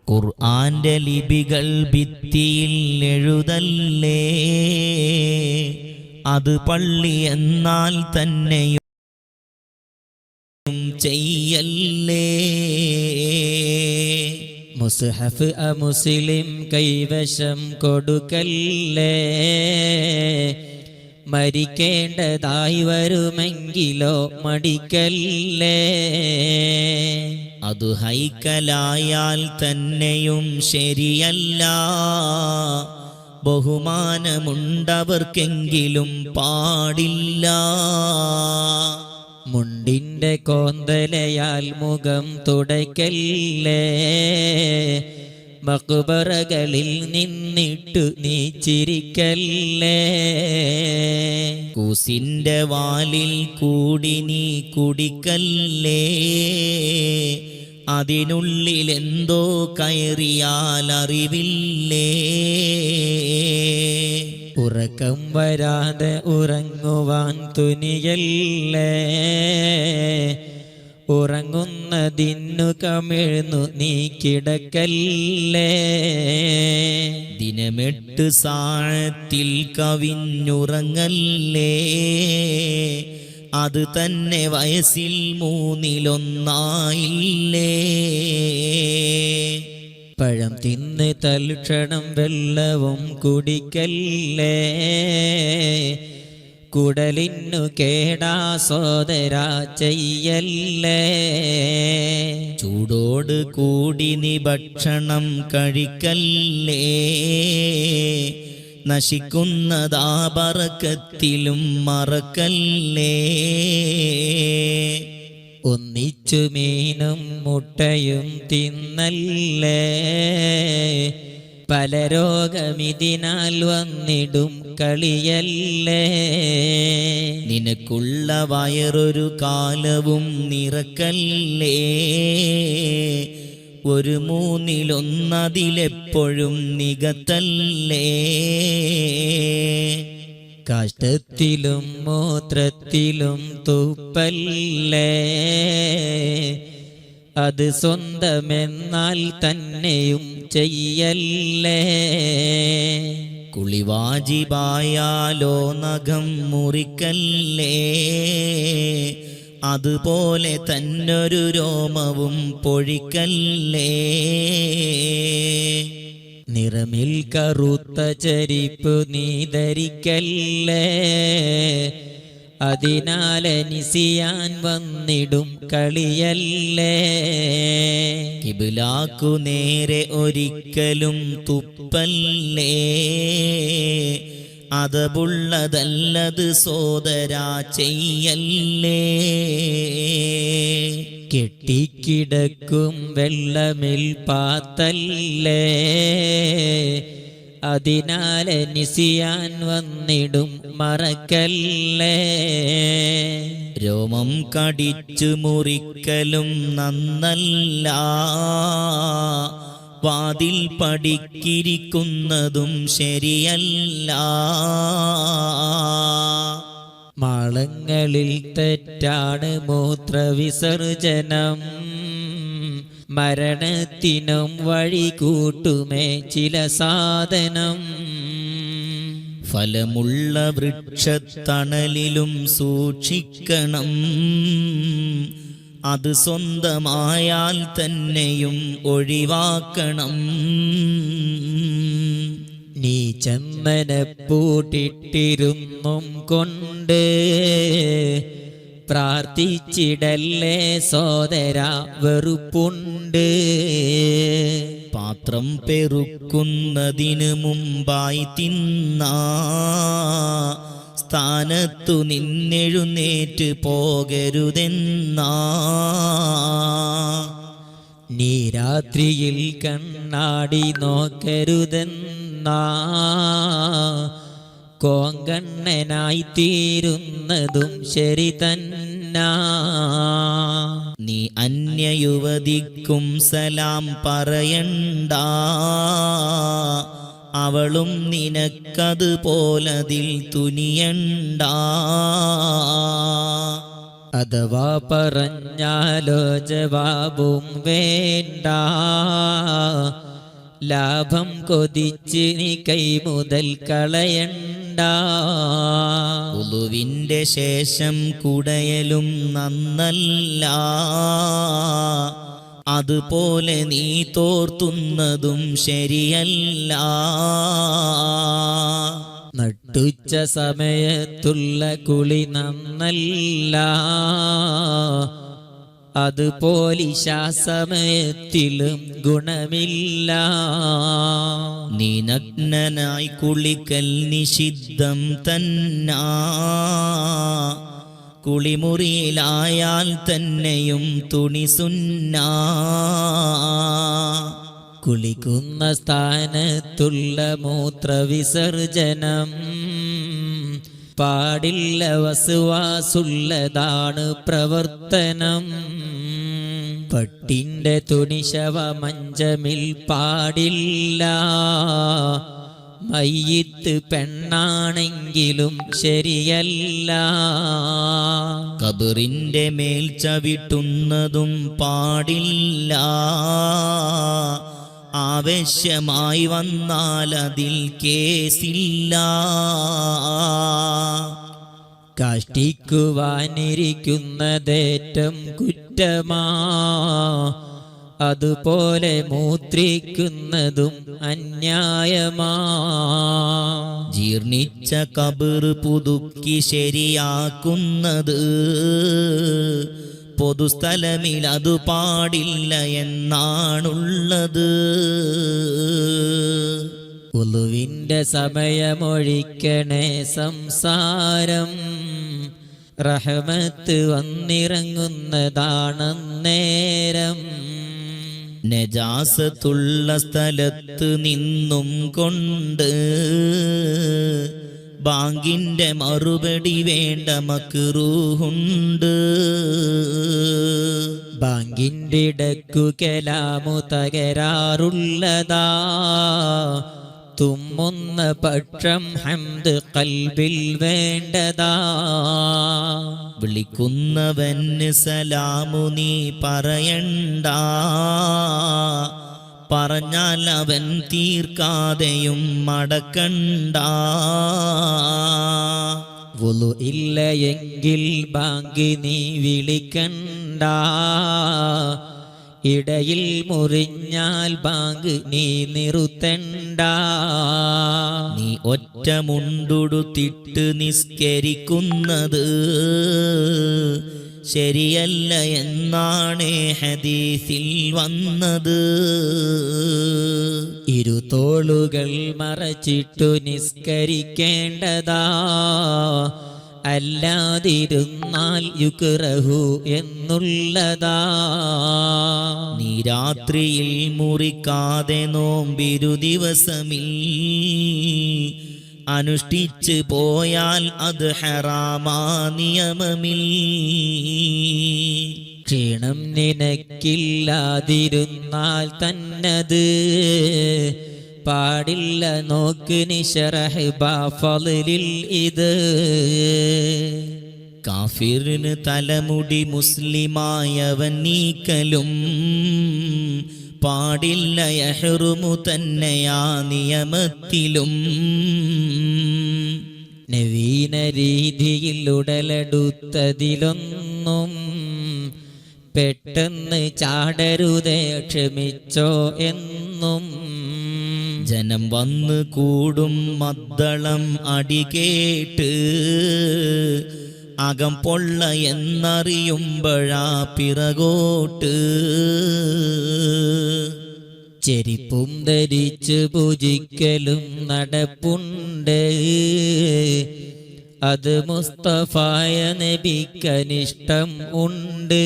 ഖുർആന്റെ ലിപികൾ ഭിത്തിയിൽ എഴുതല്ലേ, അത് പള്ളി എന്നാൽ തന്നെയും ചെയ്യല്ലേ. മുസ്ഹഫ് മുസ്ലിം കൈവശം കൊടുക്കല്ലേ, മരിക്കേണ്ടതായി വരുമെങ്കിലോ മടിക്കല്ലേ. അത് ഹൈക്കലായാൽ തന്നെയും ശരിയല്ല, ബഹുമാനമുണ്ടവർക്കെങ്കിലും പാടില്ല. മുണ്ടിന്റെ കോന്തലയാൽ മുഖം തുടയ്ക്കല്ലേ, മഖ്ബറകളിൽ നിന്നിട്ടു നീ ചിരിക്കല്ലേ. കൂസിന്റെ വാലിൽ കൂടി നീ കുടിക്കല്ലേ, അതിനുള്ളിൽ എന്തോ കയറിയാൽ അറിവില്ലേ. ഉറക്കം വരാതെ ഉറങ്ങുവാൻ തുനിയല്ലേ, ഉറങ്ങുന്നതിന്നു കമിഴ്ന്നു നീ കിടക്കല്ലേ. ദിനമെട്ട് സാഴത്തിൽ കവിഞ്ഞുറങ്ങല്ലേ, അത് തന്നെ വയസ്സിൽ 3/1 പഴം തിന്ന് തൽക്ഷണം വെള്ളവും കുടിക്കല്ലേ, കുടലിന്നു കേടാ സോദരാ ചെയ്യല്ലേ. ചൂടോട് കൂടി നീ ഭക്ഷണം കഴിക്കല്ലേ, നശിക്കുന്നതാ ബറക്കത്തിലും മറക്കല്ലേ. ഒന്നിച്ചു മീനും മുട്ടയും തിന്നല്ലേ, പല രോഗമിതിനാൽ വന്നിടും കളിയല്ലേ. നിനക്കുള്ള വയറൊരു കാലവും നിറക്കല്ലേ, 1/3 നികത്തല്ലേ. കാഷ്ടത്തിലും മൂത്രത്തിലും തുപ്പല്ലേ, അത് സ്വന്തമെന്നാൽ തന്നെയും ചെയ്യല്ലേ. കുളിവാജിബായാലോ നഖം മുറിക്കല്ലേ, അതുപോലെ തന്നൊരു രോമവും പൊഴിക്കല്ലേ. നിറമിൽ കറുത്ത ചരിപ്പ് നീ ധരിക്കല്ലേ, അതിനാലനിസിയാൻ വന്നിടും കളിയല്ലേ. കിബിലാക്കു നേരെ ഒരിക്കലും തുപ്പല്ലേ, അതബുള്ളതല്ലത് സോദരാ ചെയ്യല്ലേ. കെട്ടിക്കിടക്കും വെള്ളമിൽ പാത്തല്ലേ, അതിനാലനിസിയാൻ വന്നിടും മറക്കല്ലേ. രോമം കടിച്ചു മുറിക്കലും നന്നല്ല, വാതിൽ പടിക്കിരിക്കുന്നതും ശരിയല്ല. മാളങ്ങളിൽ തെറ്റാണ് മൂത്രവിസർജനം, മരണത്തിനും വഴി കൂട്ടുമേ ചില സാധനം. ഫലമുള്ള വൃക്ഷത്തണലിലും സൂക്ഷിക്കണം, അത് സ്വന്തമായാൽ തന്നെയും ഒഴിവാക്കണം. നീ ചന്ദനപ്പൂട്ടിട്ടിരുന്നും കൊണ്ട് പ്രാർത്ഥിച്ചിടല്ലേ സോദരാ, വെറുപ്പുണ്ട്. പാത്രം പെറുക്കുന്നതിന് മുമ്പായി തിന്നാ സ്ഥാനത്തു നിന്നെഴുന്നേറ്റ് പോകരുതെന്നാ. നീ രാത്രിയിൽ കണ്ണാടി നോക്കരുതെന്നാ, കോങ്കണ്ണനായി തീരുന്നതും ശരി തന്നാ. നീ അന്യയുവതിക്കും സലാം പറയണ്ട, അവളും നിനക്കതുപോലതിൽ തുനിയണ്ട. അഥവാ പറഞ്ഞാലോ ജവാബും വേണ്ട, ലാഭം കൊതിച്ച് നീ കൈ മുതൽ കളയണ്ട. ഉളുവിന്റെ ശേഷം കുടയലും നന്നല്ല, അതുപോലെ നീ തോർത്തുന്നതും ശരിയല്ല. നട്ടുച്ച സമയത്തുള്ള കുളി നന്നല്ല, അതുപോലിശാ സമയത്തിലും ഗുണമില്ല. നീ നഗ്നനായി കുളിക്കൽ നിഷിദ്ധം തന്നാ, കുളിമുറിയിലായാൽ തന്നെയും തുണി സുന്നാ. കുളിക്കുന്ന സ്ഥാനത്തുള്ള മൂത്രവിസർജനം പാടില്ല, വസ്വാസുള്ളതാണ് പ്രവർത്തനം. പട്ടിന്റെ തുണി ശവമഞ്ചമിൽ പാടില്ല, മയ്യിത്ത് പെണ്ണാണെങ്കിലും ശരിയല്ല. കബറിന്റെ മേൽ ചവിട്ടുന്നതും പാടില്ല, ആവശ്യമായി വന്നാൽ അതിൽ കേസില്ല. കാഷ്ടിക്കുവാനിരിക്കുന്നതേറ്റം കുറ്റമാ, അതുപോലെ മൂത്രിക്കുന്നതും അന്യായമാ. ജീർണിച്ച കബർ പുതുക്കി ശരിയാക്കുന്നത് പൊതുസ്ഥലമിൽ അത് പാടില്ല എന്നാണുള്ളത്. ഉളുവിന്റെ സമയമൊഴിക്കണേ സംസാരം, റഹ്മത്ത് വന്നിറങ്ങുന്നതാണന്നേരം. നജാസത്തുള്ള സ്ഥലത്ത് നിന്നും കൊണ്ട് ബാങ്കിന്റെ മറുപടി വേണ്ട മക്റൂഹുണ്ട്. ബാങ്കിന്റെ ഇടക്കു കലാമു തകരാറുള്ളതാ, തുമ്മുന്ന പക്ഷം ഹംദ് കൽബിൽ വേണ്ടതാ. വിളിക്കുന്നവന് സലാമു നീ പറയണ്ട, പറഞ്ഞാൽ അവൻ തീർക്കാതെയും മടക്കണ്ട. വുളു ഇല്ല എങ്കിൽ ബാങ്ക് നീ വിളിക്കണ്ട, ഇടയിൽ മുറിഞ്ഞാൽ ബാങ്ക് നീ നിർത്തണ്ട. നീ ഒറ്റ മുണ്ടുടുത്തിട്ട് നിസ്കരിക്കുന്നത് ശരിയല്ല എന്നാണ് ഹദീസിൽ വന്നത്. ഇരുതോളുകൾ മറച്ചിട്ടു നിസ്കരിക്കേണ്ടതാ, അല്ലാതിരുന്നാൽ യുക്റഹു എന്നുള്ളതാ. നീ രാത്രിയിൽ മുറിക്കാതെ നോമ്പിരു ദിവസമിൽ അനുഷ്ഠിച്ച് പോയാൽ അത് ഹറാമാ നിയമമിൽ. ക്ഷീണം നിനക്കില്ലാതിരുന്നാൽ തന്നത് പാടില്ല, നോക്ക് നിശറഹ് ബാഫളിൽ ഇത്. കാഫിറിന് തലമുടി മുസ്ലിമായവൻ നീക്കലും പാടില്ല, യഹ്റുമു തന്നെയാ നിയമത്തിലും. നവീന രീതിയിൽ ഉടലെടുത്തതിലൊന്നും പെട്ടെന്ന് ചാടരുതേ, ക്ഷമിച്ചോ എന്നും. ജനം വന്ന് കൂടും മദ്ദളം അടികേട്ട് അകം പൊള്ള എന്നറിയുമ്പഴാ പിറകോട്ട്. ചെരിപ്പും ധരിച്ച് പൂജിക്കലും നടപ്പുണ്ട്, അത് മുസ്തഫായ നബിക്കനിഷ്ടം ഉണ്ട്.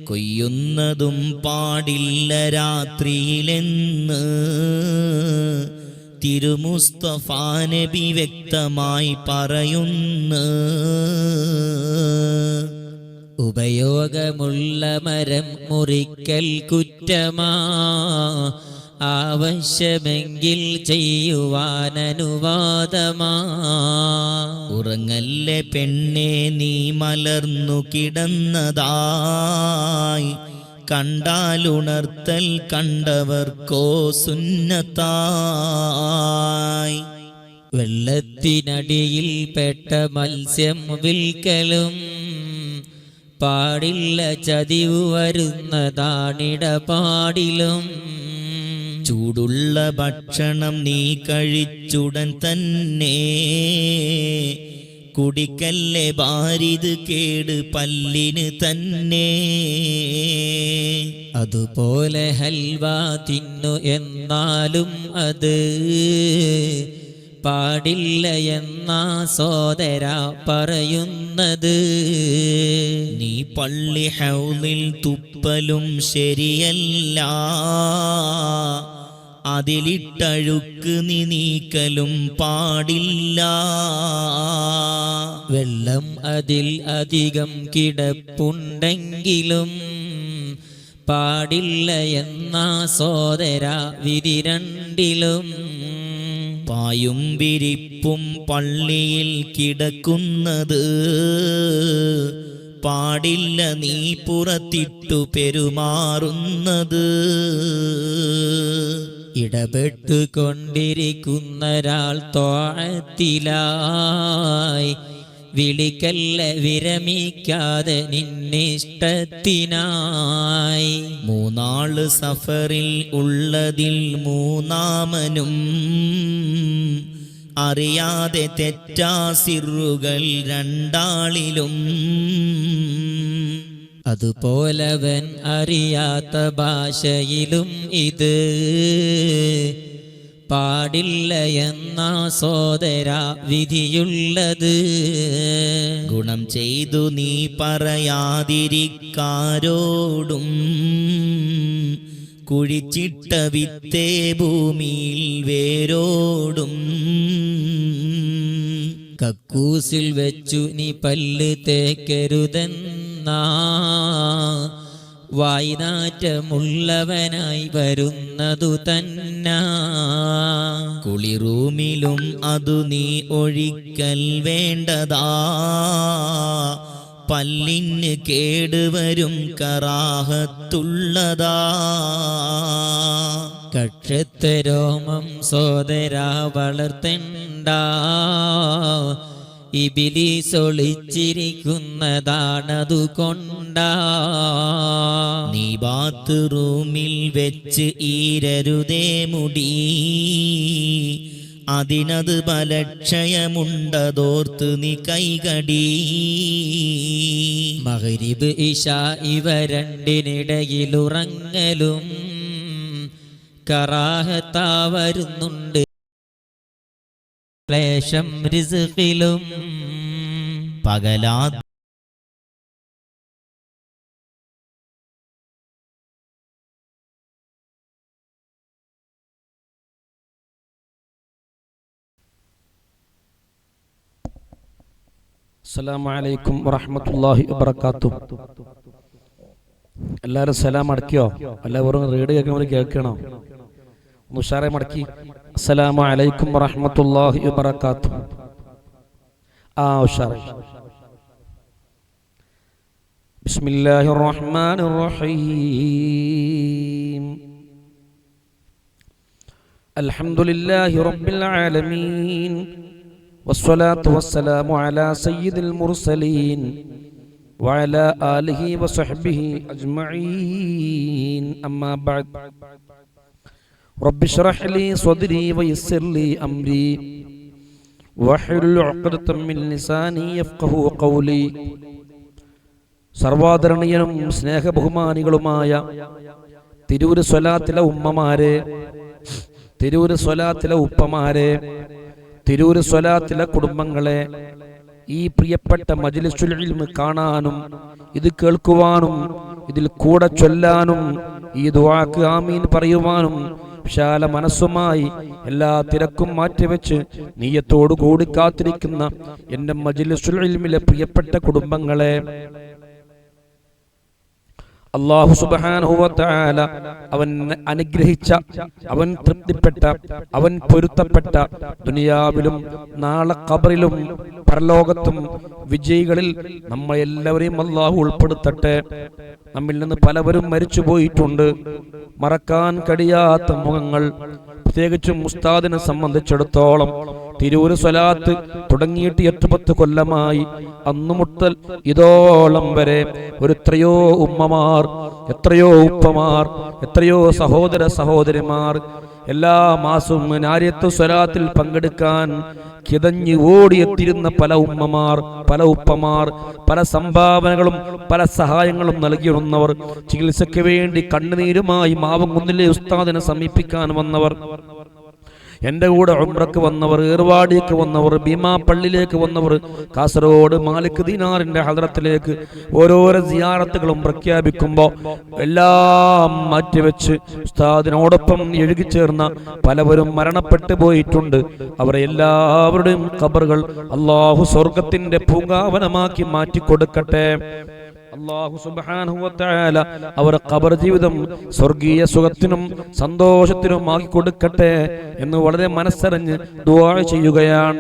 കൊയ്യുന്നതും പാടില്ല രാത്രിയിലെന്ന് തിരുമുസ്തഫാ നബി വ്യക്തമായി പറയുന്നു. ഉപയോഗമുള്ള മരം മുറിക്കൽ കുറ്റമാ, ആവശ്യമെങ്കിൽ ചെയ്യുവാനനുവാദമാ. ഉറങ്ങല്ലേ പെണ്ണെ നീ മലർന്നു കിടന്നതായി കണ്ടാലുണർത്തൽ കണ്ടവർക്കോ സുന്നത്തായി. വെള്ളത്തിനടിയിൽ പെട്ട മത്സ്യം വിൽക്കലും പാടില്ല, ചതിവ് വരുന്നതാണിടപാടിലും. ചൂടുള്ള ഭക്ഷണം നീ കഴിച്ചുടൻ തന്നെ കുടിക്കല്ലേ ബാരിത് കേട് പല്ലിന് തന്നെ. അതുപോലെ ഹൽവ തിന്നു എന്നാലും അത് പാടില്ല എന്നാ സോദര പറയുന്നത്. നീ പള്ളി ഹൗലിൽ തുപ്പലും ശരിയല്ല, അതിലിട്ടഴുക്ക് നീ നീക്കലും പാടില്ല. വെള്ളം അതിൽ അധികം കിടപ്പുണ്ടെങ്കിലും പാടില്ല എന്നാ സോദര വിധി രണ്ടിലും. പായും വിരിപ്പും പള്ളിയിൽ കിടക്കുന്നത് പാടില്ല, നീ പുറത്തിട്ടു പെരുമാറുന്നത്. ഇടപെട്ടുകൊണ്ടിരിക്കുന്നൊരാൾ ത്വാഅത്തിലായി വിളിക്കല്ല വിരമിക്കാതെ നിന്നിഷ്ടത്തിനായി. മൂന്നാള് സഫറിൽ ഉള്ളതിൽ മൂന്നാമനും അറിയാതെ തെറ്റാ സിറുകൾ രണ്ടാളിലും. അതുപോലവൻ അറിയാത്ത ഭാഷയിലും ഇത് പാടില്ല എന്നാ സോദര വിധിയുള്ളത്. ഗുണം ചെയ്തു നീ പറയാതിരിക്കാരോടും കുഴിച്ചിട്ട വിത്തേ ഭൂമിയിൽ വേരോടും. കക്കൂസിൽ വെച്ചു നീ പല്ല് തേക്കരുതെന്നാ വായ്നാറ്റമുള്ളവനായി വരുന്നതു തന്നെ. കുളിറൂമിലും അതു നീ ഒഴിക്കൽ വേണ്ടതാ, പല്ലിന് കേടുവരും കറാഹത്തുള്ളതാ. കക്ഷത്തെ രോമം സോദര വളർത്തണ്ട, ഇബിലീസ് ഒളിച്ചിരിക്കുന്നതാണതുകൊണ്ടാ. നീ ബാത്റൂമിൽ വെച്ച് ഈരരുതേ മുടി, അതിനത് ബലക്ഷയമുണ്ടതോർത്ത് നീ കൈകടി. മഗ്രിബ് ഇശ ഇവ രണ്ടിനിടയിലുറങ്ങലും കറാഹത്താ വരുന്നുണ്ട് ക്ലേശം റിസ്ഖിലും. പകലാ അസ്സലാമു അലൈക്കും വറഹ്മത്തുള്ളാഹി വബറകാതുഹു. എല്ലാവരും സലാം അടക്കിയോ? എല്ലാവരും റേഡിയോ കേൾക്കുമ്പോൾ കേൾക്കണോ? ഒന്ന് ഉഷാറെ മടക്കി. അസ്സലാമു അലൈക്കും വറഹ്മത്തുള്ളാഹി വബറകാതുഹു. ഉഷാറെ. ബിസ്മില്ലാഹിർ റഹ്മാനിർ റഹീം. അൽഹംദുലില്ലാഹി റബ്ബിൽ ആലമീൻ والصلاة والسلام على سيد المرسلين وعلى آله وصحبه أجمعين أما بعد رب اشرح لي صدري ويسر لي أمري واحلل عقدة من لساني يفقهوا قولي. സർവാദരണീയനും സ്നേഹബഹുമാനികളുമായ തിരൂര് സ്വലാത്തിലെ ഉമ്മമാരെ, തിരൂര് സ്വലാത്തിലെ ഉപ്പമാരെ, തിരൂര് സ്വലാത്തിലെ കുടുംബങ്ങളെ, ഈ പ്രിയപ്പെട്ട മജ്ലിസുൽ ഇൽമ് കാണാനും ഇത് കേൾക്കുവാനും ഇതിൽ കൂടെ ചൊല്ലാനും ഈ ദുആക്ക് ആമീൻ പറയുവാനും വിശാല മനസ്സുമായി എല്ലാ തിരക്കും മാറ്റിവെച്ച് നിയ്യത്തോടു കൂടി കാത്തിരിക്കുന്ന എൻ്റെ മജ്ലിസുൽ ഇൽമിലെ പ്രിയപ്പെട്ട കുടുംബങ്ങളെ, അല്ലാഹു സുബ്ഹാനഹു വ തആല അവൻ അനുഗ്രഹിച്ച, അവൻ തൃപ്തിപ്പെട്ട, അവൻ പൊരുത്തപ്പെട്ട ദുനിയാവിലും നാളെ ഖബറിലും പരലോകത്തും വിജയികളിൽ നമ്മളെല്ലാവരെയും അല്ലാഹു ഉൾപ്പെടുത്തട്ടെ. നമ്മിൽ നിന്ന് പലവരും മരിച്ചു പോയിട്ടുണ്ട്. മറക്കാൻ കഴിയാത്ത മുഖങ്ങൾ, പ്രത്യേകിച്ചും ഉസ്താദിനെ സംബന്ധിച്ചിടത്തോളം തിരൂര് സ്വലാത്ത് തുടങ്ങിയിട്ട് 8-10 കൊല്ലമായി. അന്നു മുതൽ ഇതോളം വരെ എത്രയോ ഉമ്മമാർ, എത്രയോ ഉപ്പമാർ, എത്രയോ സഹോദര സഹോദരിമാർ എല്ലാ മാസവും നാരിയത്ത് സ്വലാത്തിൽ പങ്കെടുക്കാൻ കിതഞ്ഞ് ഓടിയെത്തിരുന്ന പല ഉമ്മമാർ, പല ഉപ്പമാർ, പല സംഭാവനകളും പല സഹായങ്ങളും നൽകിയിരുന്നവർ, ചികിത്സയ്ക്ക് വേണ്ടി കണ്ണുനീരുമായി മാവൻകുന്നിലെ ഉസ്താദിനെ സമീപിക്കാൻ വന്നവർ, എൻ്റെ കൂടെ ഉംറക്ക് വന്നവർ, ഏർവാടിക്ക് വന്നവർ, ഭീമാ പള്ളിയിലേക്ക് വന്നവർ, കാസർഗോഡ് മാലിക് ദീനാറിന്റെ ഹദ്റത്തിലേക്ക് ഓരോരോ സിയാറത്തുകളും പ്രഖ്യാപിക്കുമ്പോൾ എല്ലാം മാറ്റിവെച്ച് ഉസ്താദിനോടൊപ്പം എഴുകിച്ചേർന്ന പലവരും മരണപ്പെട്ടു പോയിട്ടുണ്ട്. അവരെ എല്ലാവരുടെയും ഖബറുകൾ അല്ലാഹു സ്വർഗത്തിന്റെ പൂങ്കാവനമാക്കി മാറ്റിക്കൊടുക്കട്ടെ. അല്ലാഹു സുബ്ഹാനഹു വ തആല അവർ ഖബർ ജീവിതം സ്വർഗീയ സുഖത്തിനും സന്തോഷത്തിനും ആക്കി കൊടുക്കട്ടെ എന്ന് വളരെ മനസ്സറിഞ്ഞ് ദുആ ചെയ്യുകയാണ്.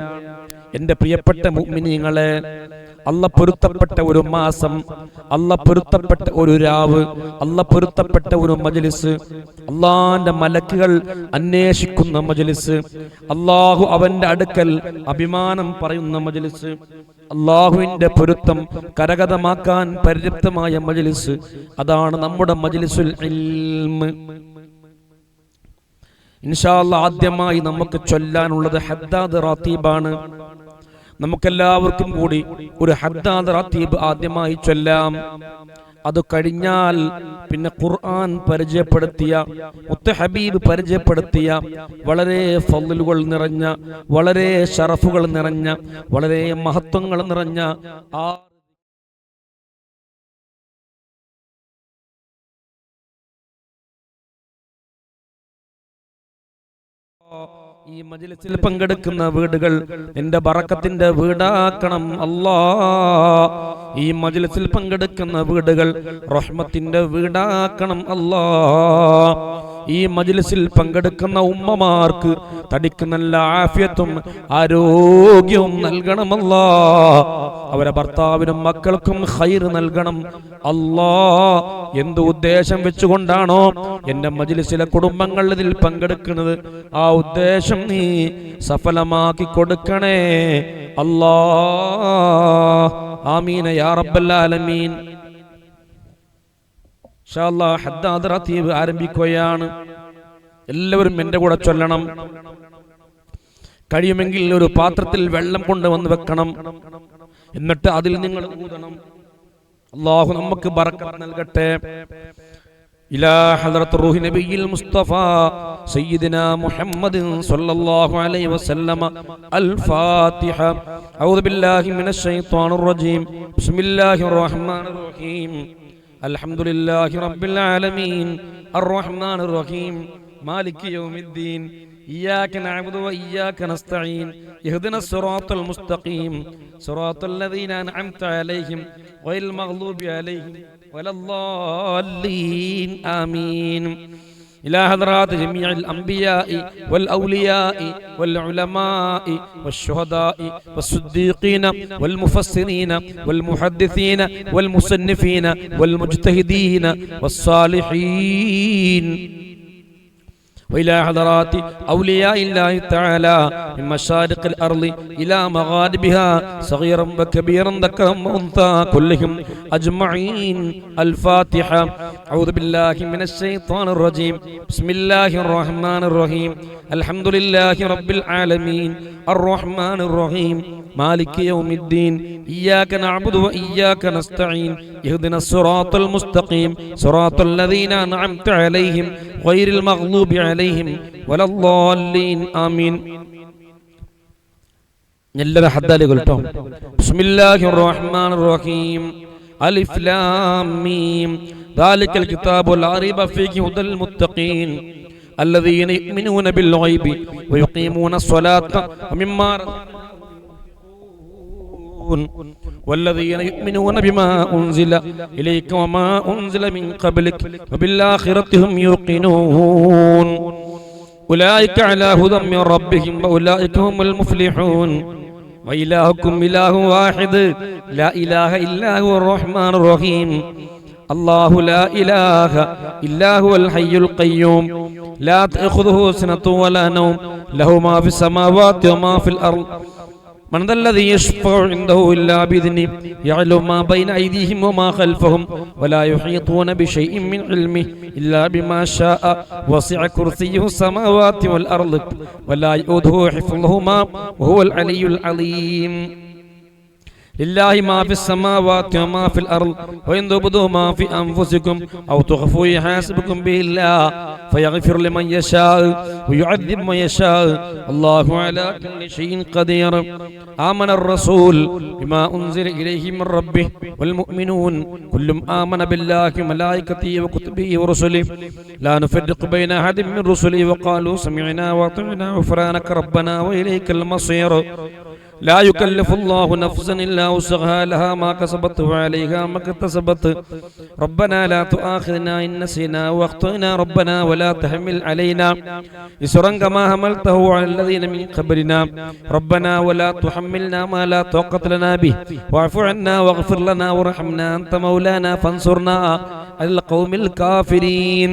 എൻ്റെ പ്രിയപ്പെട്ട മുഅ്മിനീങ്ങളെ, അല്ല പൊരുത്തപ്പെട്ട ഒരു മാസം, അല്ല പൊരുത്തപ്പെട്ട ഒരു രാവ്, അല്ല പൊരുത്തപ്പെട്ട ഒരു മജ്ലിസ്, അള്ളാന്റെ മലക്കുകൾ അന്വേഷിക്കുന്ന മജ്ലിസ്, അല്ലാഹു അവന്റെ അടുക്കൽ അഭിമാനം പറയുന്ന മജ്ലിസ്, അല്ലാഹുവിന്റെ പൊരുത്തം കരഗതമാക്കാൻ പര്യാപ്തമായ മജ്ലിസ്, അതാണ് നമ്മുടെ മജ്ലിസുൽ ഇൽമ്. ഇൻഷാ അല്ലാഹ് ആദ്യമായി നമുക്ക് ചൊല്ലാനുള്ളത് ഹദ്ദാദ് റാത്തീബാണ്. നമുക്കെല്ലാവർക്കും കൂടി ഒരു ഹദ്ദാദ് റാത്തീബ് ആദ്യമായി ചൊല്ലാം. അത് കഴിഞ്ഞാൽ പിന്നെ ഖുർആൻ പരിചയപ്പെടുത്തിയ, മുത്ത് ഹബീബ് പരിചയപ്പെടുത്തിയ വളരെ ഫളലുകൾ നിറഞ്ഞ, വളരെ ശറഫുകൾ നിറഞ്ഞ, വളരെ മഹത്വങ്ങൾ നിറഞ്ഞ ആ ഈ മജ്ലിസിൽ പങ്കെടുക്കുന്ന വീടുകൾ നിന്റെ ബറക്കത്തിന്റെ വീടാക്കണം അല്ലാ. ഈ മജ്ലിസിൽ പങ്കെടുക്കുന്ന വീടുകൾ റഹ്മത്തിന്റെ വീടാക്കണം അല്ലാ. ഈ മജ്ലിസിൽ പങ്കെടുക്കുന്ന ഉമ്മമാർക്ക് തടിക്ക് നല്ല ആഫിയത്തും ആരോഗ്യവും നൽകണമല്ലാ. അവരെ ഭർത്താവിനും മക്കൾക്കും ഖൈർ നൽകണം അല്ലാ. എന്ത് ഉദ്ദേശം വെച്ചുകൊണ്ടാണോ എന്റെ മജ്ലിസിലെ കുടുംബങ്ങൾ ഇതിൽ പങ്കെടുക്കുന്നത്, ആ ഉദ്ദേശം നീ സഫലമാക്കി കൊടുക്കണേ അല്ലാ. ആമീൻ യാ റബ്ബൽ ആലമീൻ. ഇൻഷാ അല്ലാഹ് ഹദ്ദാദ് റാത്തീബ് ആരംഭിക്കുകയാണ്. എല്ലാവരും എൻ്റെ കൂടെ ചൊല്ലണം. കഴിയുമെങ്കിൽ ഒരു പാത്രത്തിൽ വെള്ളം കൊണ്ടുവന്ന് വെക്കണം. എന്നിട്ട് അതിൽ നിങ്ങൾ ഊതണം. അല്ലാഹു നമുക്ക് ബറക്കത്ത് നൽകട്ടെ. ഇലാ ഹദ്റത്ത് റൂഹി നബിയിൽ മുസ്തഫ സയ്യിദിനാ മുഹമ്മദിൻ സ്വല്ലല്ലാഹു അലൈഹി വസല്ലമ. അൽ ഫാത്തിഹ. അഊദു ബില്ലാഹി മിനശ് ശൈത്വാനിർ റജീം. ബിസ്മില്ലാഹിർ റഹ്മാനിർ റഹീം. അൽഹംദുലില്ലാഹി റബ്ബിൽ ആലമീൻ. അർറഹ്മാനിർ റഹീം. മാലികി യൗമിദ്ദീൻ. إياك نعبد وإياك نستعين اهدنا الصراط المستقيم صراط الذين أنعمت عليهم غير المغضوب عليهم ولا الضالين آمين. إلى حضرات جميع الأنبياء والأولياء والعلماء والشهداء والصديقين والمفسرين والمحدثين والمصنفين والمجتهدين والصالحين. وإلى حضرات أولياء الله تعالى من مشارق الأرض إلى مغاربها صغيرا وكبيرا ذكرا وأنثى كلهم أجمعين. الفاتحة. أعوذ بالله من الشيطان الرجيم. بسم الله الرحمن الرحيم. الحمد لله رب العالمين. الرحمن الرحيم. مالك يوم الدين. إياك نعبد وإياك نستعين اهدنا الصراط المستقيم صراط الذين أنعمت عليهم غير المغضوب عليهم ولا الضالين آمين. نلذ حدالي قلتهم. بسم الله الرحمن الرحيم. ألف لام ميم. ذلك الكتاب لا ريب فيه هدى للمتقين الذين يؤمنون بالغيب ويقيمون الصلاة ومما والذين يؤمنون بما أنزل إليك وما أنزل من قبلك وبالآخرة هم يوقنون أولئك على هدى من ربهم وأولئك هم المفلحون وإلهكم إله واحد لا إله إلا هو الرحمن الرحيم الله لا إله إلا هو الحي القيوم لا تأخذه سنة ولا نوم له ما في السماوات وما في الأرض من ذا الذي يشفع عنده إلا بإذنه يعلم ما بين أيديهم وما خلفهم ولا يحيطون بشيء من علمه إلا بما شاء وسع كرسيه السماوات والأرض ولا يؤوده حفظهما وهو العلي العظيم لله ما في السماوات وما في الأرض وإن تبدوا ما في أنفسكم أو تخفوا يحاسبكم به الله فيغفر لمن يشاء ويعذب من يشاء الله على كل شيء قدير آمن الرسول بما أنزل إليه من ربه والمؤمنون كل آمن بالله وملائكته وكتبه ورسله لا نفرق بين أحد من رسله وقالوا سمعنا وأطعنا غفرانك ربنا وإليك المصير لا يكلف الله نفسا إلا وسعها لها ما كسبت وعليها ما اكتسبت ربنا لا تؤاخذنا إن نسينا واخطأنا ربنا ولا تحمل علينا إصرا كما حملته على الذين من قبلنا ربنا ولا تحملنا ما لا طاقة لنا به واعف عنا واغفر لنا وارحمنا أنت مولانا فانصرنا على القوم الكافرين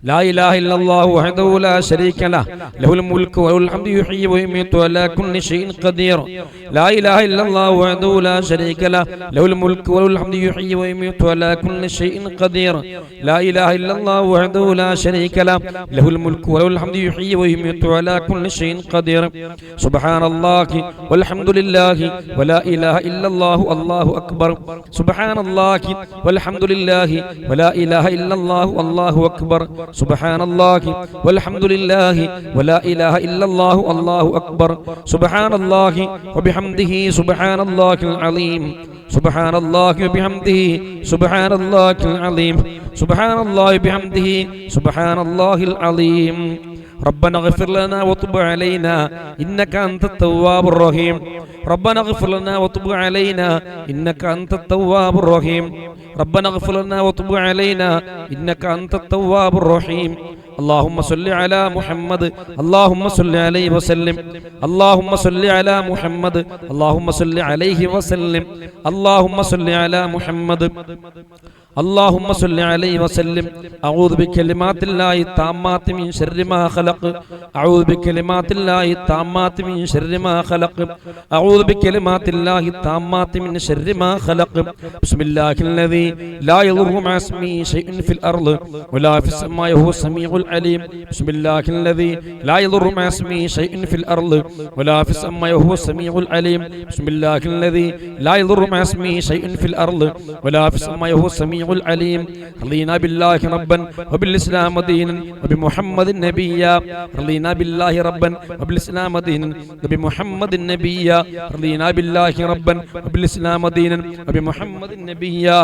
لا إله إلا الله وحده لا شريك له له الملك وله الحمد يحيي ويميت على كل شيء قدير لا إله إلا الله وحده لا شريك له له الملك وله الحمد يحيي ويميت على كل شيء قدير لا إله إلا الله وحده لا شريك له له الملك وله الحمد يحيي ويميت على كل شيء قدير سبحان الله والحمد لله ولا إله إلا الله الله أكبر سبحان الله والحمد لله ولا إله إلا الله الله أكبر سبحان الله والحمد لله ولا إله إلا الله الله أكبر سبحان الله وبحمده سبحان الله العظيم سبحان الله وبحمده سبحان الله العظيم سبحان الله وبحمده سبحان الله العظيم ربنا اغفر لنا وتب علينا إنك أنت التواب الرحيم ربنا اغفر لنا وتب علينا إنك أنت التواب الرحيم ربنا اغفر لنا وتب علينا إنك أنت التواب الرحيم اللهم صل على محمد اللهم صل عليه وسلم اللهم صل على محمد اللهم صل عليه وسلم اللهم صل على محمد اللهم صل عليه وسلم أعوذ بكلمات الله التامات من شر ما خلق أعوذ بكلمات الله التامات من شر ما خلق أعوذ بكلمات الله التامات من شر ما خلق بسم الله الذي لا يضر مع اسمه شيء في الأرض ولا في السماء وهو السميع العليم بسم الله الذي لا يضر مع اسمه شيء في الأرض ولا في السماء وهو السميع العليم بسم الله الذي لا يضر مع اسمه شيء في الأرض ولا في السماء وهو السميع العليم رضينا بالله ربا وبالإسلام دينا وبمحمد نبيا رضينا بالله ربا وبالإسلام دينا وبمحمد نبيا رضينا بالله ربا وبالإسلام دينا وبمحمد نبيا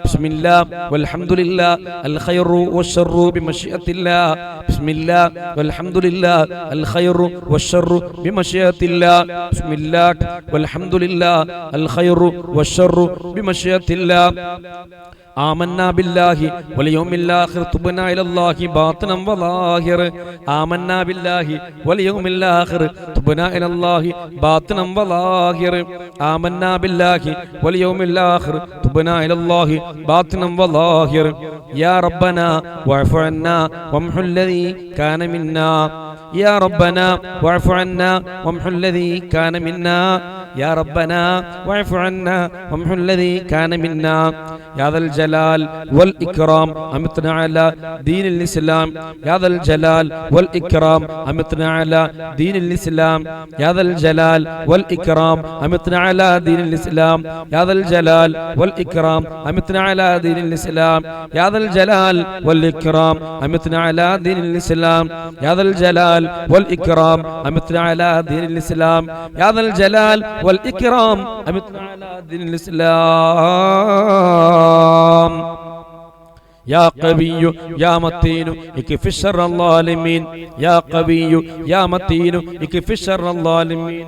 بسم الله والحمد لله الخير والشر بمشيئة الله بسم الله والحمد لله الخير والشر بمشيئة الله بسم الله والحمد لله الخير والشر بمشيئة الله آمنا بالله واليوم الآخر تبنا إلى الله باطنا وظاهر آمنا بالله واليوم الآخر تبنا إلى الله باطنا وظاهر آمنا بالله واليوم الآخر تبنا إلى الله باطنا وظاهر يا ربنا واعف عنا وامحو الذي كان منا يا ربنا واعف عنا وامحو الذي كان منا يا ربنا واعف عنا وامحو الذي كان منا يا ذا الجلال والإكرام أمتنا على دين الإسلام يا ذا الجلال والإكرام أمتنا على دين الإسلام يا ذا الجلال والإكرام أمتنا على دين الإسلام يا ذا الجلال والإكرام أمتنا على دين الإسلام يا ذا الجلال والإكرام أمتنا على دين الإسلام يا ذا الجلال والإكرام أمتنا على دين الإسلام يا ذا الجلال والإكرام أمتنا على دين الإسلام يا قوي يا متين اكف شر الظالمين يا قوي يا متين اكف شر الظالمين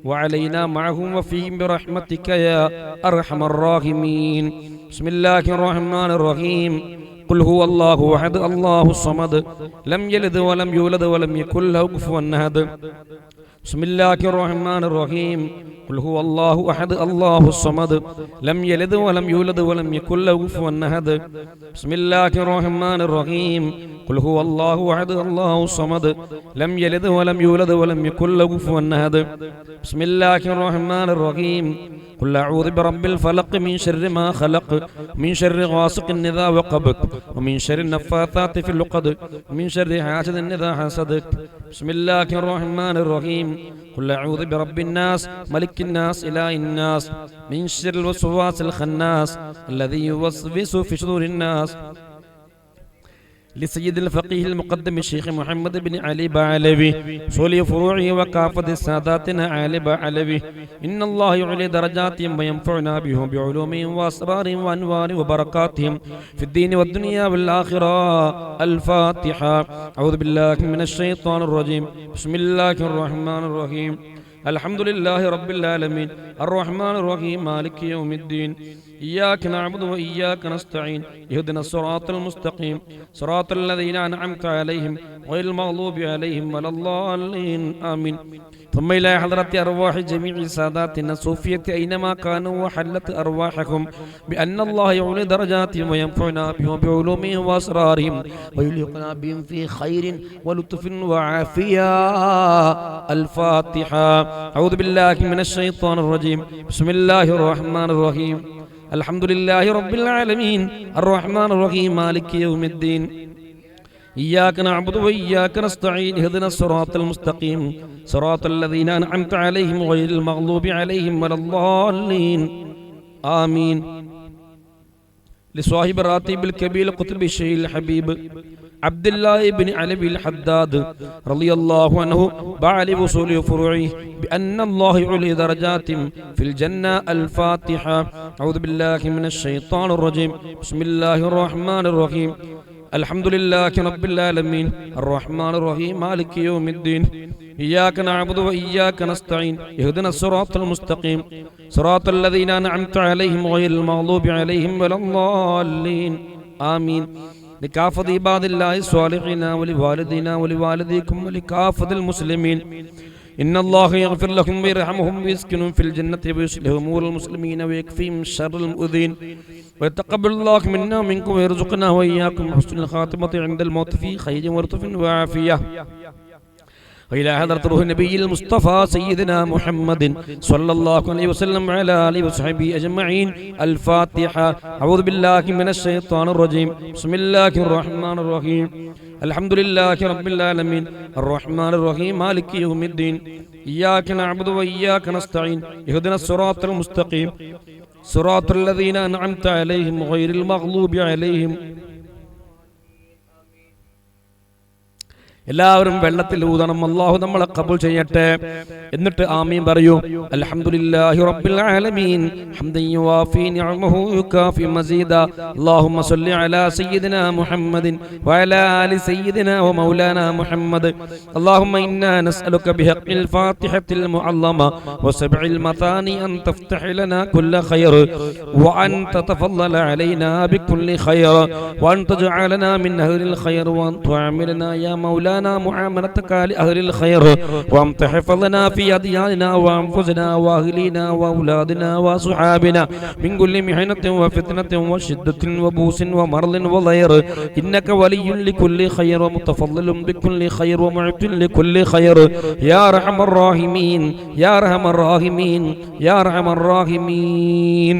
وعلينا معهم وفيهم برحمتك يا أرحم الراحمين. بسم الله الرحمن الرحيم. قل هو الله أحد الله الصمد لم يلد ولم يولد ولم يكن له كفوا أحد. بسم الله الرحمن الرحيم. قل هو الله أحد الله الصمد لم يلد ولم يولد ولم يكن له كفوا أحد. بسم الله الرحمن الرحيم. قل هو الله أحد الله الصمد لم يلد ولم يولد ولم يكن له كفوا أحد. بسم الله الرحمن الرحيم. قل أعوذ برب الفلق من شر ما خلق من شر غاسق إذا وقب ومن شر النفاثات في العقد ومن شر حاسد إذا حسد. بسم الله الرحمن الرحيم. قل أعوذ برب الناس ملك الناس إله الناس من شر الوسواس الخناس الذي يوسوس في صدور الناس. لسيد الفقيه المقدم الشيخ محمد بن علي بعلوي صلي فروعه وكافة ساداتنا علي بعلوي. إن الله يعلي درجاتهم وينفعنا بهم بعلومهم وأسرارهم وأنوارهم وبركاتهم في الدين والدنيا والآخرة. الفاتحة. أعوذ بالله من الشيطان الرجيم. بسم الله الرحمن الرحيم. الحمد لله رب العالمين الرحمن الرحيم مالك يوم الدين. إياك نعبد وإياك نستعين اهدنا الصراط المستقيم صراط الذين أنعمت عليهم غير المغضوب عليهم ولا الضالين آمين. ثم إلى حضرة أرواح جميع ساداتنا الصوفية أينما كانوا وحلت أرواحهم بأن الله يعلي درجاتهم وينفعنا بهم بعلومهم وأسرارهم ويلقنا بهم في خير ولطف وعافية. الفاتحة. أعوذ بالله من الشيطان الرجيم. بسم الله الرحمن الرحيم. الحمد لله رب العالمين الرحمن الرحيم مالك يوم الدين. إياك نعبد وإياك نستعين اهدنا الصراط المستقيم صراط الذين أنعمت عليهم غير المغضوب عليهم ولا الضالين آمين. لصاحب الراتب الكبير قطب الشيخ الحبيب عبد الله بن علي الحداد رضي الله عنه بعد وصول فروعه بأن الله يعلي درجات في الجنة. الفاتحة. أعوذ بالله من الشيطان الرجيم. بسم الله الرحمن الرحيم. الحمد لله رب العالمين الرحمن الرحيم مالك يوم الدين. إياك نعبد وإياك نستعين اهدنا الصراط المستقيم صراط الذين أنعمت عليهم غير المغضوب عليهم ولا الضالين آمين. لكافة عباد الله الصالحين ولوالدينا ولوالديكم ولكافة المسلمين. إن الله يغفر لهم ويرحمهم ويسكنهم في الجنة ويصلح أمور المسلمين ويكفيهم شر المؤذين ويتقبل الله منا ومنكم ويرزقنا وإياكم حسن الخاتمة عند الموت في خير ولطف وعافية. وإلى حضرة روح النبي المصطفى سيدنا محمد صلى الله عليه وسلم وعلى آله وصحبه أجمعين. الفاتحة. أعوذ بالله من الشيطان الرجيم. بسم الله الرحمن الرحيم. الحمد لله رب العالمين الرحمن الرحيم مالك يوم الدين. إياك نعبد وإياك نستعين اهدنا الصراط المستقيم صراط الذين أنعمت عليهم غير المغضوب عليهم. എല്ലാവരും വെള്ളത്തിൽ ഊതണം. അല്ലാഹു നമ്മളെ ഖബൂൽ ചെയ്യട്ടെ. എന്നിട്ട് ആമീൻ പറയൂ. അൽഹംദുലില്ലാഹി റബ്ബിൽ ആലമീൻ ഹംദൻ യുവാഫി നിഅമഹു യുകാഫി മസീദാ. അല്ലാഹുമ്മ സ്വല്ലി അലാ സയ്യിദിനാ മുഹമ്മദിൻ വഅലാ ആലി സയ്യിദിനാ വമൗലാനാ മുഹമ്മദ്. അല്ലാഹുമ്മ ഇന്നാ നസ്അലുക ബിഹഖിൽ ഫാത്തിഹത്തിൽ മുഅല്ലമ വസബ്ഇൽ മതാനി അൻ തഫ്തഹ് ലനാ കുല്ല ഖൈർ വഅൻ തതഫളല അലൈനാ ബികുല്ലി ഖൈർ വഅൻ തജഅലനാ മിൻ അഹ്ലിൽ ഖൈർ വഅൻ തുഅമിലനാ യാ മൗലാനാ معاملتك لأهل الخير وأنت حفظنا في أدياننا وأنفسنا وأهلنا وأولادنا وصحابنا من كل محنة وفتنة وشدة وبوس ومرض وضير إنك ولي لكل خير ومتفضل بكل خير ومعط لكل خير يا أرحم الراحمين يا أرحم الراحمين يا أرحم الراحمين.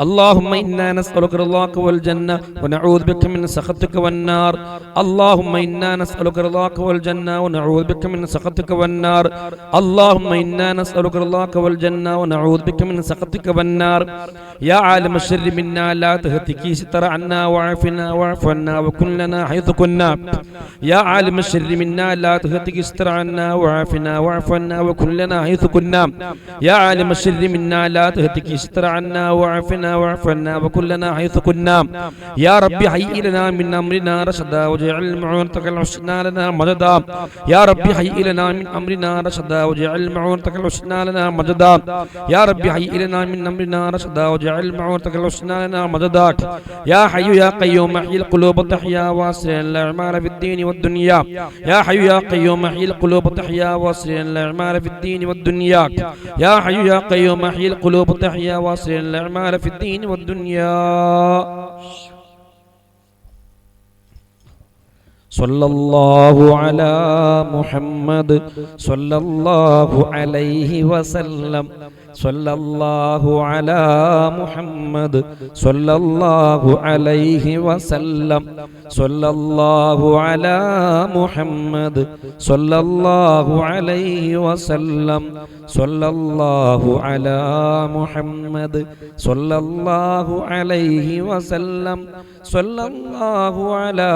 اللهم إنا نسألك رضاك والجنة ونعوذ بك من سخطك والنار. اللهم إنا نسألك رضاك والجنة ونعوذ بك من سخطك والنار. اللهم إنا نسألك رضاك والجنة ونعوذ بك من سخطك والنار. يا عالم الشر منا لا تهتكي ستر عنا وعافنا واعف عنا وكن لنا حيث كنا. يا عالم الشر منا لا تهتكي ستر عنا وعافنا واعف عنا وكن لنا حيث كنا. يا عالم الشر منا لا تهتكي ستر عنا وعافنا وعافنا واعف عنا وكلنا حيث كنا يا رب هيئ لنا من أمرنا رشدا واجعل معونتك الحسنى لنا مددا يا رب هيئ لنا من أمرنا رشدا واجعل معونتك الحسنى لنا مددا يا رب هيئ لنا من أمرنا رشدا واجعل معونتك الحسنى لنا مددا يا حي يا قيوم احيي القلوب تحيا واسع الأعمال في الدين والدنيا يا حي يا قيوم احيي القلوب تحيا واسع الأعمال في الدين والدنيا يا حي يا قيوم احيي القلوب تحيا واسع الأعمال في الدين والدنيا صلى الله على محمد صلى الله عليه وسلم صلى الله على محمد صلى الله عليه وسلم صلى الله على محمد صلى الله عليه وسلم صلى الله على محمد صلى الله عليه وسلم صلى الله على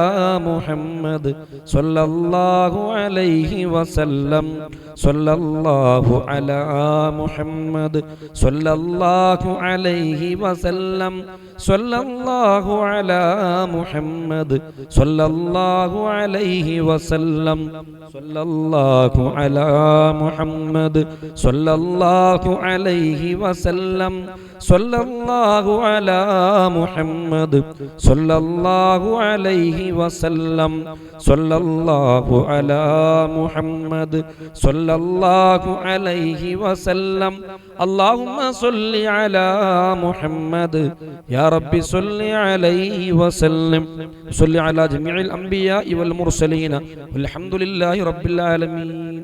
محمد صلى الله عليه وسلم صلى الله على محمد صلى الله عليه وسلم صلى الله على محمد صلى الله عليه وسلم صلى الله على محمد صلى الله عليه وسلم صلى الله على محمد صلى الله عليه وسلم صلى الله على محمد صلى الله عليه وسلم اللهم صل على محمد يا رب صل عليه وسلم صل على جميع الأنبياء والمرسلين والحمد لله رب العالمين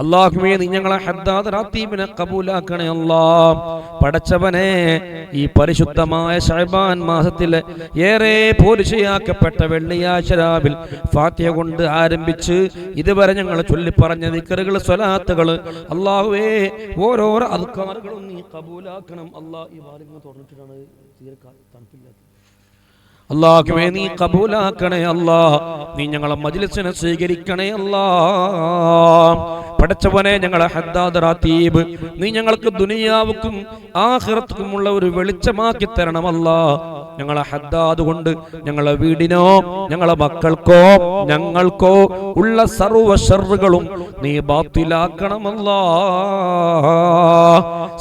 അല്ലാഹുവേ നീ ഞങ്ങളെ ഹദ്ദാദ് റാത്തീബിനെ കബൂലാക്കണേ അല്ലാഹ്. പടച്ചവനെ ഈ പരിശുദ്ധമായ ശഅബാൻ മാസത്തിലെ ഏറെ പോരിശയാക്കപ്പെട്ട വെള്ളിയാഴ്ച രാവിൽ ഫാത്തിഹ കൊണ്ട് ആരംഭിച്ച് ഇതുവരെ ഞങ്ങൾ ചൊല്ലിപ്പറഞ്ഞ ദിക്റുകൾ സ്വലാത്തുകൾ അല്ലാഹുവേ ഓരോരോ അദ്കാറുകളും നീ കബൂലാക്കണം അല്ലാഹ്. ഈ വാരിങ്ങൾ തുറന്നിട്ടാണ് തീരെ തണുപ്പില്ലാത്തത്. അല്ലാഹുവേ നീ കബൂലാക്കണേ അല്ലാഹ്. നീ ഞങ്ങളെ മജ്ലിസിനെ സ്വീകരിക്കണേ അല്ലാഹ്. പടച്ചവനെ ഞങ്ങളെ ഹദ്ദാദ് റാത്തീബ് നീ ഞങ്ങൾക്ക് ദുനിയാവുക്കും ആഖിറത്തുക്കുമുള്ള ഒരു വെളിച്ചമാക്കി തരണം അല്ലാഹ്. ഞങ്ങളെ ഹദ്ദാദ് കൊണ്ട് ഞങ്ങളെ വീടിനോ ഞങ്ങളെ മക്കൾക്കോ ഞങ്ങൾക്കോ ഉള്ള സർവ്വ ശർറുകളും നീ ബാത്തിലാക്കണം അല്ലാഹ്.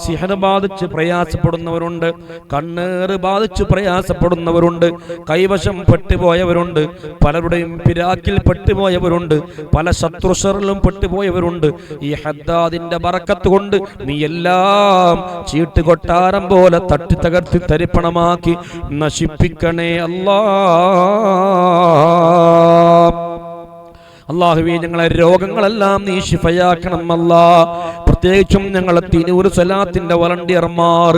സിഹർ ബാധിച്ച് പ്രയാസപ്പെടുന്നവരുണ്ട്, കണ്ണേറ് ബാധിച്ച് പ്രയാസപ്പെടുന്നവരുണ്ട്, കൈവശം പെട്ടുപോയവരുണ്ട്, പലരുടെയും പിരാക്കിൽ പെട്ടുപോയവരുണ്ട്, പല ശത്രുശറിലും പെട്ടുപോയവരുണ്ട്. ഈ ഹദ്ദാദിന്റെ ബറക്കത്ത് കൊണ്ട് നീ എല്ലാം ചീട്ടുകൊട്ടാരം പോലെ തട്ടി തകർത്തി തരിപ്പണമാക്കി നശിപ്പിക്കണേ അല്ലാഹ്. അല്ലാഹുവേ ഞങ്ങളെ രോഗങ്ങളെല്ലാം നീ ശിഫയാക്കണം അല്ലാഹ്. പ്രത്യേകിച്ചും ഞങ്ങളെ തിരൂർ സ്വലാത്തിന്റെ വളണ്ടിയർമാർ,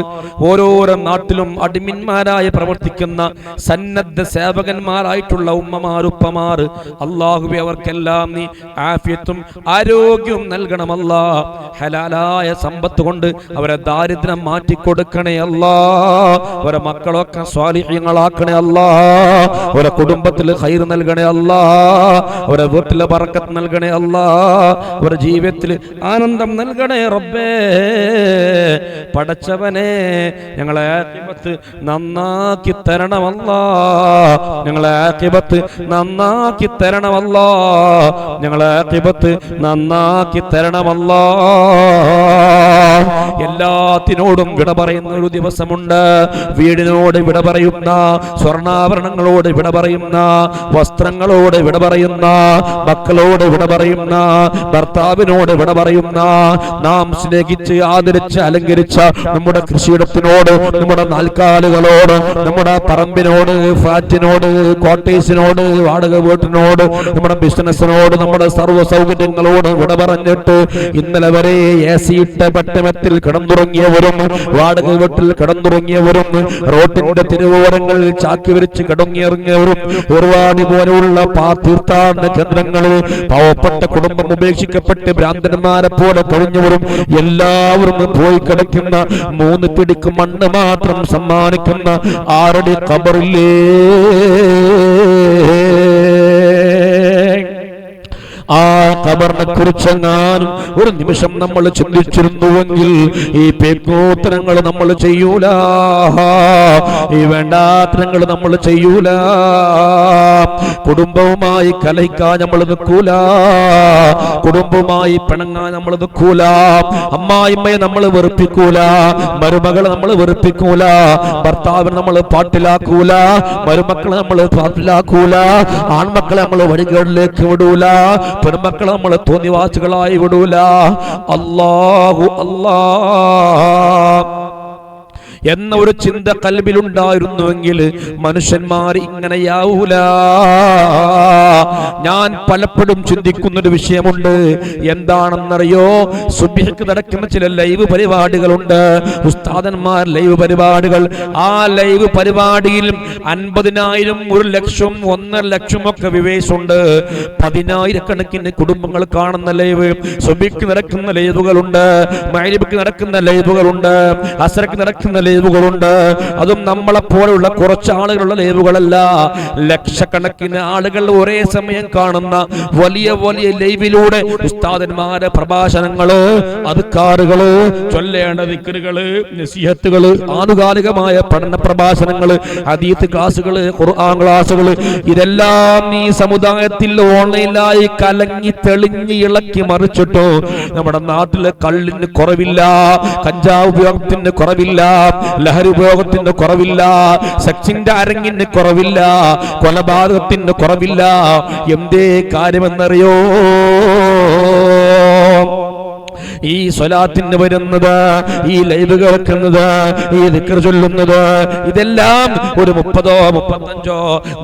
ഓരോരോ നാട്ടിലും അടിമിന്മാരായി പ്രവർത്തിക്കുന്ന സന്നദ്ധ സേവകന്മാരായിട്ടുള്ള ഉമ്മമാർ ഉപ്പമാർ, അല്ലാഹുവേ അവർക്കെല്ലാം നീ ആഫിയത്തും ആരോഗ്യവും നൽകണമല്ലാ. ഹലാലായ സമ്പത്ത് കൊണ്ട് അവരെ ദാരിദ്ര്യം മാറ്റിക്കൊടുക്കണേ അല്ലാ. അവരെ മക്കളൊക്കെ സ്വാലിഹ്യങ്ങളാക്കണേ അല്ലാ. അവരെ കുടുംബത്തിൽ ഖൈർ നൽകണേ അല്ലാ. അവരെ വീട്ടിൽ ബറക്കത്ത് നൽകണേ അല്ലാ. അവരുടെ ജീവിതത്തിൽ ആനന്ദം നൽകണേ റബ്ബേ. പടച്ചവനെ ഞങ്ങളെ ആഖിബത്ത് നന്നാക്കി തരണമല്ലാ. ഞങ്ങളെ ആഖിബത്ത് നന്നാക്കി തരണമല്ലാ. ഞങ്ങളെ ആഖിബത്ത് നന്നാക്കി തരണമല്ലാ. എല്ലാത്തിനോടും വിട പറയുന്ന ഒരു ദിവസമുണ്ട്. വീടിനോട് വിട പറയുന്ന, സ്വർണ്ണാഭരണങ്ങളോട് വിട പറയുന്ന, വസ്ത്രങ്ങളോട് വിട പറയുന്ന, മക്കളോട് വിട പറയുന്ന, ഭർത്താവിനോട് വിട പറയുന്ന, നാം സ്നേഹിച്ച് ആദരിച്ച് അലങ്കരിച്ച നമ്മുടെ കൃഷിയിടത്തിനോട്, നമ്മുടെ നാൽക്കാലുകളോട്, നമ്മുടെ പറമ്പിനോട്, ഫ്ലാറ്റിനോട്, ക്വാർട്ടേഴ്സിനോട്, വാടക വീട്ടിനോട്, നമ്മുടെ ബിസിനസ്സിനോട്, നമ്മുടെ സർവ്വ സൗകര്യങ്ങളോട് വിട പറഞ്ഞിട്ട് ഇന്നലെ വരെ AC-ഇട്ട പട്ടമത്തിൽ കിടന്നുറങ്ങിയവരും, വാടക വീട്ടിൽ കിടന്നുറങ്ങിയവരും, റോട്ടിന്റെ തിരുവോരങ്ങളിൽ ചാക്കി വിരിച്ച് കിടങ്ങിയിറങ്ങിയവരും, ഉർവാണി പോലെയുള്ള തീർത്ഥാടന കേന്ദ്രങ്ങളിൽ പാവപ്പെട്ട കുടുംബം ഉപേക്ഷിക്കപ്പെട്ട് ഭ്രാന്തന്മാരെ പോലെ കഴിഞ്ഞവരും എല്ലാവരും പോയി കിടക്കുന്ന 3 പിടിക്ക് മണ്ണ് മാത്രം സമ്മാനിക്കുന്ന 6 അടി ഖബറില്ലേ, ആ ഖബറിനെ കുറിച്ചെങ്ങാനും ഒരു നിമിഷം നമ്മൾ ചിന്തിച്ചിരുന്നുവെങ്കിൽ ഈ പേക്കൂത്തരങ്ങൾ നമ്മൾ ചെയ്യൂല, ഈ വേണ്ടാത്തരങ്ങൾ നമ്മൾ ചെയ്യൂല. കുടുംബവുമായി കലഹിക്കാൻ നമ്മൾ നിൽക്കൂല, കുടുംബവുമായി പിണങ്ങാൻ നമ്മൾ നിൽക്കൂല, അമ്മായിമ്മയെ നമ്മൾ വെറുപ്പിക്കൂല, മരുമകളെ നമ്മൾ വെറുപ്പിക്കൂല, ഭർത്താവിനെ നമ്മൾ പാട്ടിലാക്കൂല, മരുമക്കളെ നമ്മൾ പാട്ടിലാക്കൂല, ആൺമക്കളെ നമ്മൾ വഴികളിലേക്ക് വിടൂല, പെൺമക്കളെ നമ്മൾ തോന്നിവാസുകളായി വിടൂല. അല്ലാഹു അല്ലാഹ് എന്ന ഒരു ചിന്ത കൽബിലുണ്ടായിരുന്നുവെങ്കിൽ മനുഷ്യന്മാർ ഇങ്ങനെയാവൂല. ഞാൻ പലപ്പോഴും ചിന്തിക്കുന്നൊരു വിഷയമുണ്ട്. എന്താണെന്നറിയോ? സുബ്ഹിക്ക് നടക്കുന്ന ചില ലൈവ് പരിപാടികളുണ്ട്, ഉസ്താദന്മാർ ലൈവ് പരിപാടികൾ. ആ ലൈവ് പരിപാടിയിൽ 50,000, 1,00,000, 1,50,000 ഒക്കെ വ്യൂവേഴ്സുണ്ട്. 10,000-കണക്കിന് കുടുംബങ്ങൾ കാണുന്ന ലൈവ്. സുബ്ഹിക്ക് നടക്കുന്ന ലൈവുകളുണ്ട്, മഗ്രിബിക്ക് നടക്കുന്ന ലൈവുകളുണ്ട്, അസ്റക്ക് നടക്കുന്ന ലൈവുകളുണ്ട്. അതും നമ്മളെ പോലെയുള്ള കുറച്ച് ആളുകളുള്ള ലൈവുകളല്ല. ലക്ഷക്കണക്കിന് ആളുകൾ ഒരേ സമയം കാണുന്ന വലിയ വലിയ ലൈവിലൂടെ ഉസ്താദന്മാരെ പ്രഭാഷണങ്ങള്, അദ്കാറുകള്, ചൊല്ലേണ്ട ദിക്റുകള്, നസീഹത്തുകള്, ആനുകാലികമായ പഠന പ്രഭാഷണങ്ങള്, ഹദീസ് ക്ലാസുകള്, ഖുർആൻ ക്ലാസുകള്, ഇതെല്ലാം ഈ സമുദായത്തിൽ ഓൺലൈനായി കലങ്ങി തെളിഞ്ഞ് ഇളക്കി മറിച്ചിട്ടു. നമ്മുടെ നാട്ടില് കള്ളിന് കുറവില്ല, കഞ്ചാവ് ഉപയോഗത്തിന് കുറവില്ല, ലഹരി ഉപയോഗത്തിന് കുറവില്ല, സെക്സിന്റെ അരങ്ങിന് കുറവില്ല, കൊലപാതകത്തിന് കുറവില്ല. എന്തേ കാര്യമെന്നറിയോ? ഈ സ്വലാത്തിന് വരുന്നത്, ഈ ലൈവ് കേൾക്കുന്നത്, ഈ ദിക്ർ ചൊല്ലുന്നത്, ഇതെല്ലാം ഒരു 30, 35,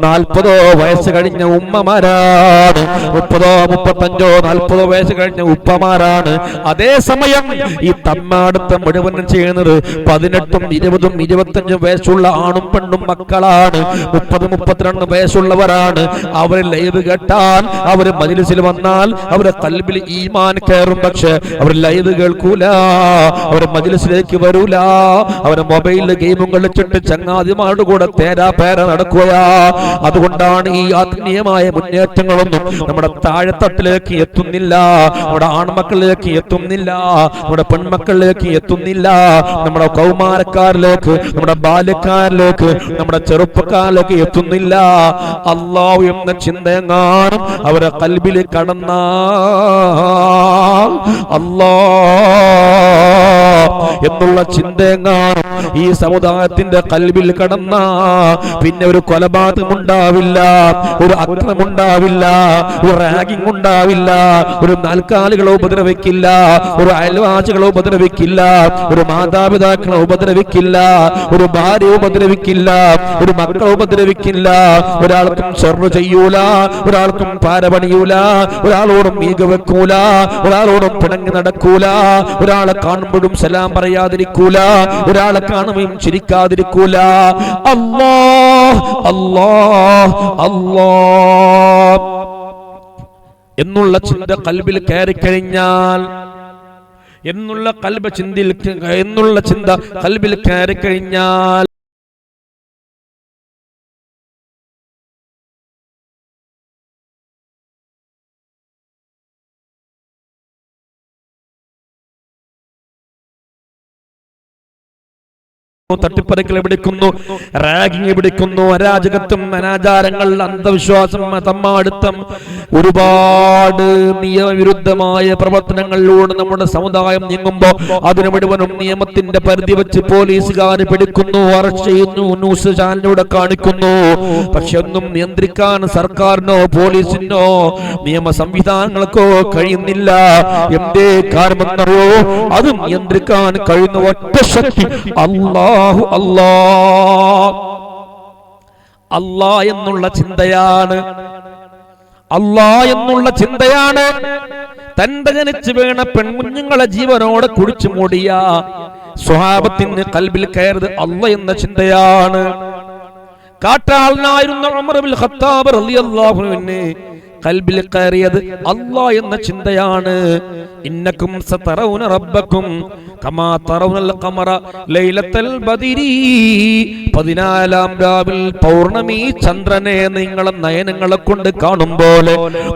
40 വയസ്സ് കഴിഞ്ഞ ഉമ്മമാരാണ്. 30, 35, 40 വയസ്സ് കഴിഞ്ഞ ഉപ്പമാരാണ്. അതേസമയം ഈ തമ്മാടുത്തം മുഴുവനും ചെയ്യുന്നത് 18, 20, 25 വയസ്സുള്ള ആണും പെണ്ണും മക്കളാണ്. 30, 32 വയസ്സുള്ളവരാണ്. അവർ ലൈവ് കേട്ടാൽ, അവർ മജ്‌ലിസിൽ വന്നാൽ അവരുടെ ഖൽബിൽ ഈമാൻ കയറും. പക്ഷേ അവർ ലൈവ് കേൾക്കൂല, അവർ മജ്‌ലിസിലേക്ക് വരൂല. അവർ മൊബൈലിൽ ഗെയിമും കളിച്ചിട്ട് ചങ്ങാതിമാരുടെ കൂടെ തേരാപേര നടക്കുക. അതുകൊണ്ടാണ് ഈ ആത്മീയമായ മുന്നേറ്റങ്ങളൊന്നും നമ്മുടെ താഴെത്തട്ടിലേക്ക് എത്തുന്നില്ല, നമ്മുടെ ആൺമക്കളിലേക്ക് എത്തുന്നില്ല, നമ്മുടെ പെൺമക്കളിലേക്ക് എത്തുന്നില്ല, നമ്മുടെ കൗമാരക്കാരിലേക്ക്, നമ്മുടെ ബാല്യക്കാരിലേക്ക്, നമ്മുടെ ചെറുപ്പക്കാരിലേക്ക് എത്തുന്നില്ല. അല്ലാഹു എന്ന ചിന്തയെങ്ങാനും അവരെ ഖൽബിൽ കടന്നാൽ, അല്ലാഹ് എന്നുള്ള ചിന്തയെങ്ങാനും ഈ സമുദായത്തിന്റെ ഖൽബിൽ കടന്ന, പിന്നെ ഒരു കൊലപാതകം ഉണ്ടാവില്ല, ഒരു അക്രമം ഉണ്ടാവില്ല, ഒരു റാഗിംഗ് ഉണ്ടാവില്ല, ഒരു നാൽക്കാലികളെ ഉപദ്രവിക്കില്ല, ഒരു അയൽവാസികളെ ഉപദ്രവിക്കില്ല, ഒരു മാതാപിതാക്കളെ ഉപദ്രവിക്കില്ല, ഒരു ഭാര്യ ഉപദ്രവിക്കില്ല, ഒരു മക്കളെ ഉപദ്രവിക്കില്ല, ഒരാൾക്കും ഷർറ് ചെയ്യൂല, ഒരാൾക്കും പാരപണിയൂല, ഒരാളോടും ഈഗ വെക്കൂല, ഒരാളോടും പിണങ്ങി നടക്കൂല, ഒരാളെ കാണുമ്പോഴും സലാം പറയാതിരിക്കൂല, ഒരാളെ കാണുമ്പോഴും ചിരിക്കാതിരിക്കൂല. അല്ലാഹ് അല്ലാഹ് അല്ലാഹ് എന്നുള്ള ചിന്ത ഖൽബിൽ കയറിക്കഴിഞ്ഞാൽ, എന്നുള്ള ചിന്ത ഖൽബിൽ കയറിക്കഴിഞ്ഞാൽ തട്ടിപ്പറിക്കൽ പിടിക്കുന്നു, റാഗിങ് പിടിക്കുന്നു, അരാജകത്വം, അനാചാരങ്ങൾ, അന്ധവിശ്വാസം, തമ്മാടുത്തം, ഒരുപാട് നിയമവിരുദ്ധമായ പ്രവർത്തനങ്ങളിലൂടെ നമ്മുടെ സമുദായം നീങ്ങുമ്പോ അതിനു മുഴുവനും നിയമത്തിന്റെ പരിധി വെച്ച് പോലീസുകാർ പിടിക്കുന്നു, അറസ്റ്റ് ചെയ്യുന്നു, ന്യൂസ് ചാനലിലൂടെ കാണിക്കുന്നു. പക്ഷെ ഒന്നും നിയന്ത്രിക്കാൻ സർക്കാരിനോ പോലീസിനോ നിയമ സംവിധാനങ്ങൾക്കോ കഴിയുന്നില്ല. എന്തേ കാരണമെന്നറിയോ? അത് നിയന്ത്രിക്കാൻ കഴിയുന്ന ഒറ്റ ശക്തി അല്ലാഹ് അല്ലാഹ് എന്നുള്ള ചിന്തയാണ്. അല്ലാഹ് എന്നുള്ള ചിന്തയാണ്. തന്റെ ജനിച്ചു വീണ പെൺകുഞ്ഞുങ്ങളെ ജീവനോടെ കുഴിച്ചു മൂടിയ സ്വഹാബത്തിന് ഖൽബിൽ കയറിയത് അല്ലാഹ് എന്ന ചിന്തയാണ്. കാട്ടാളനായിരുന്ന ഉമർ ഇബ്നുൽ ഖത്താബ് റളിയല്ലാഹു അൻഹു കൽബിൽ കയറിയത് അല്ലാഹ് എന്ന ചിന്തയാണ്. ഇന്നക്കും സതറൗന റബ്ബക്കും കമാ തറൗനൽ ഖമറ ലൈലത്തൽ ബദരി. 14-ാം രാവിൽ പൗർണമി ചന്ദ്രനെ നിങ്ങളെ നയനങ്ങളെ കൊണ്ട് കാണുമ്പോൾ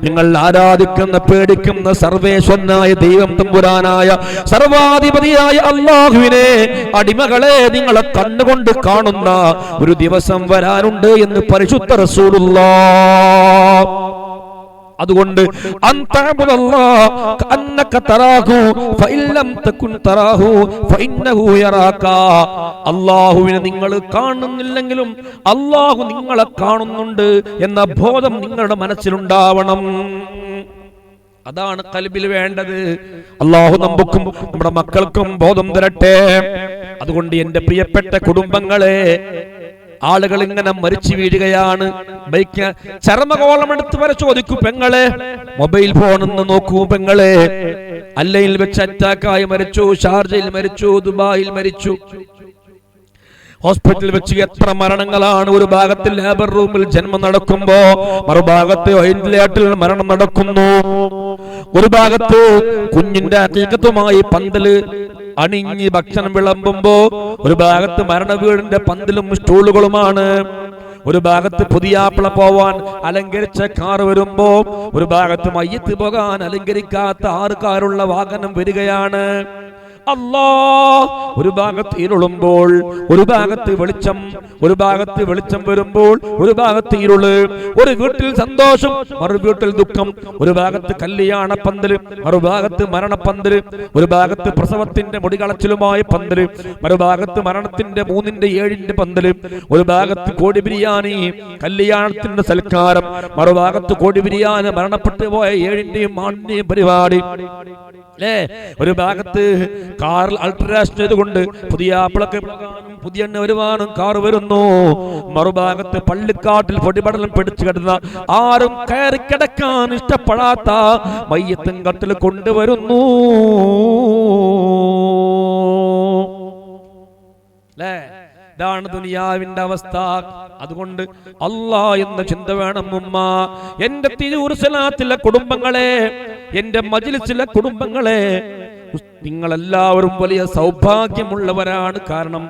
നിങ്ങൾ ആരാധിക്കുന്ന പേടിക്കുന്ന സർവേശ്വരനായ ദൈവം തമ്പുരാനായ സർവാധിപതിയായ അല്ലാഹുവിനെ അടിമകളെ നിങ്ങളെ കണ്ണുകൊണ്ട് കാണുന്ന ഒരു ദിവസം വരാനുണ്ട് എന്ന് പരിശുദ്ധ റസൂലുള്ളാഹ്. അതുകൊണ്ട് അല്ലാഹുവിനെ നിങ്ങൾ കാണുന്നില്ലെങ്കിലും അല്ലാഹു നിങ്ങളെ കാണുന്നുണ്ട് എന്ന ബോധം നിങ്ങളുടെ മനസ്സിലുണ്ടാവണം. അതാണ് ഖൽബിൽ വേണ്ടത്. അല്ലാഹു നമുക്കും നമ്മുടെ മക്കൾക്കും ബോധം തരട്ടെ. അതുകൊണ്ട് എന്റെ പ്രിയപ്പെട്ട കുടുംബങ്ങളെ, ആളുകൾ ഇങ്ങനെ മരിച്ചു വീഴുകയാണ്. ബൈക്ക് ചർമ്മകോളം എടുത്ത് വരെ ചോദിക്കൂ പെങ്ങളെ, മൊബൈൽ ഫോൺ ഒന്ന് നോക്കൂ പെങ്ങളെ. അല്ലയിൽ വെച്ച് അറ്റാക്കായി മരിച്ചു, ഷാർജയിൽ മരിച്ചു, ദുബായിൽ മരിച്ചു. ഹോസ്പിറ്റലിൽ വെച്ച് എത്ര മരണങ്ങളാണ്. ഒരു ഭാഗത്തിൽ ലേബർ റൂമിൽ ജന്മം നടക്കുമ്പോ മറുഭാഗത്ത് വെന്റിലേറ്ററിൽ മരണം നടക്കുന്നു. ഒരു ഭാഗത്ത് കുഞ്ഞിന്റെ അകീകത്തുമായി പന്തല് അണിഞ്ഞ് ഭക്ഷണം വിളമ്പുമ്പോ ഒരു ഭാഗത്ത് മരണ വീടിന്റെ പന്തലും സ്റ്റൂളുകളുമാണ്. ഒരു ഭാഗത്ത് പുതിയാപ്പിള പോവാൻ അലങ്കരിച്ച കാർ വരുമ്പോ ഒരു ഭാഗത്ത് മയ്യത്ത് പോകാൻ അലങ്കരിക്കാത്ത 6 കാറുള്ള വാഹനം വരികയാണ്. അല്ലാഹ് ഒരു ഭാഗത്ത് ഇരുളുമ്പോൾ ഒരു ഭാഗത്ത് വെളിച്ചം, ഒരു ഭാഗത്ത് വെളിച്ചം വരുമ്പോൾ ഒരു ഭാഗത്ത് ഇരുള്. ഒരു വീട്ടിൽ സന്തോഷം, മറു വീട്ടിൽ ദുഃഖം. ഒരു ഭാഗത്ത് കല്യാണ പന്തല്, മറുഭാഗത്ത് മരണപ്പന്തല്. ഒരു ഭാഗത്ത് പ്രസവത്തിന്റെ മുടികളച്ചിലുമായ പന്തല്, മറുഭാഗത്ത് മരണത്തിന്റെ 3-ന്റെ 7-ന്റെ പന്തല്. ഒരു ഭാഗത്ത് കോടി ബിരിയാണി, കല്യാണത്തിന്റെ സൽക്കാരം. മറുഭാഗത്ത് കോടി ബിരിയാണി, മരണപ്പെട്ടു പോയ 7-ന്റെയും 8-ന്റെയും പരിപാടി. ഒരു ഭാഗത്ത് കാറിൽ അൾട്രാഷൻ ചെയ്തുകൊണ്ട് പുതിയ ആപ്പിളൊക്കെ പുതിയ എണ്ണ വരുവാനും കാർ വരുന്നു. മറുഭാഗത്ത് പള്ളിക്കാട്ടിൽ പൊടിപടലം പിടിച്ചു കിടന്ന ആരും കയറി കിടക്കാൻ ഇഷ്ടപ്പെടാത്ത മയ്യത്തും കട്ടിൽ കൊണ്ടുവരുന്നു. ഇതാണ് ദുനിയാവിന്റെ അവസ്ഥ. അതുകൊണ്ട് അല്ലാഹ് എന്ന ചിന്ത വേണം ഉമ്മ. എന്റെ തിരൂർ സലാത്തിലെ കുടുംബങ്ങളെ, എന്റെ മജ്ലിസിലെ കുടുംബങ്ങളെ, നിങ്ങളെല്ലാവരും വലിയ സൗഭാഗ്യമുള്ളവരാണ്. കാരണം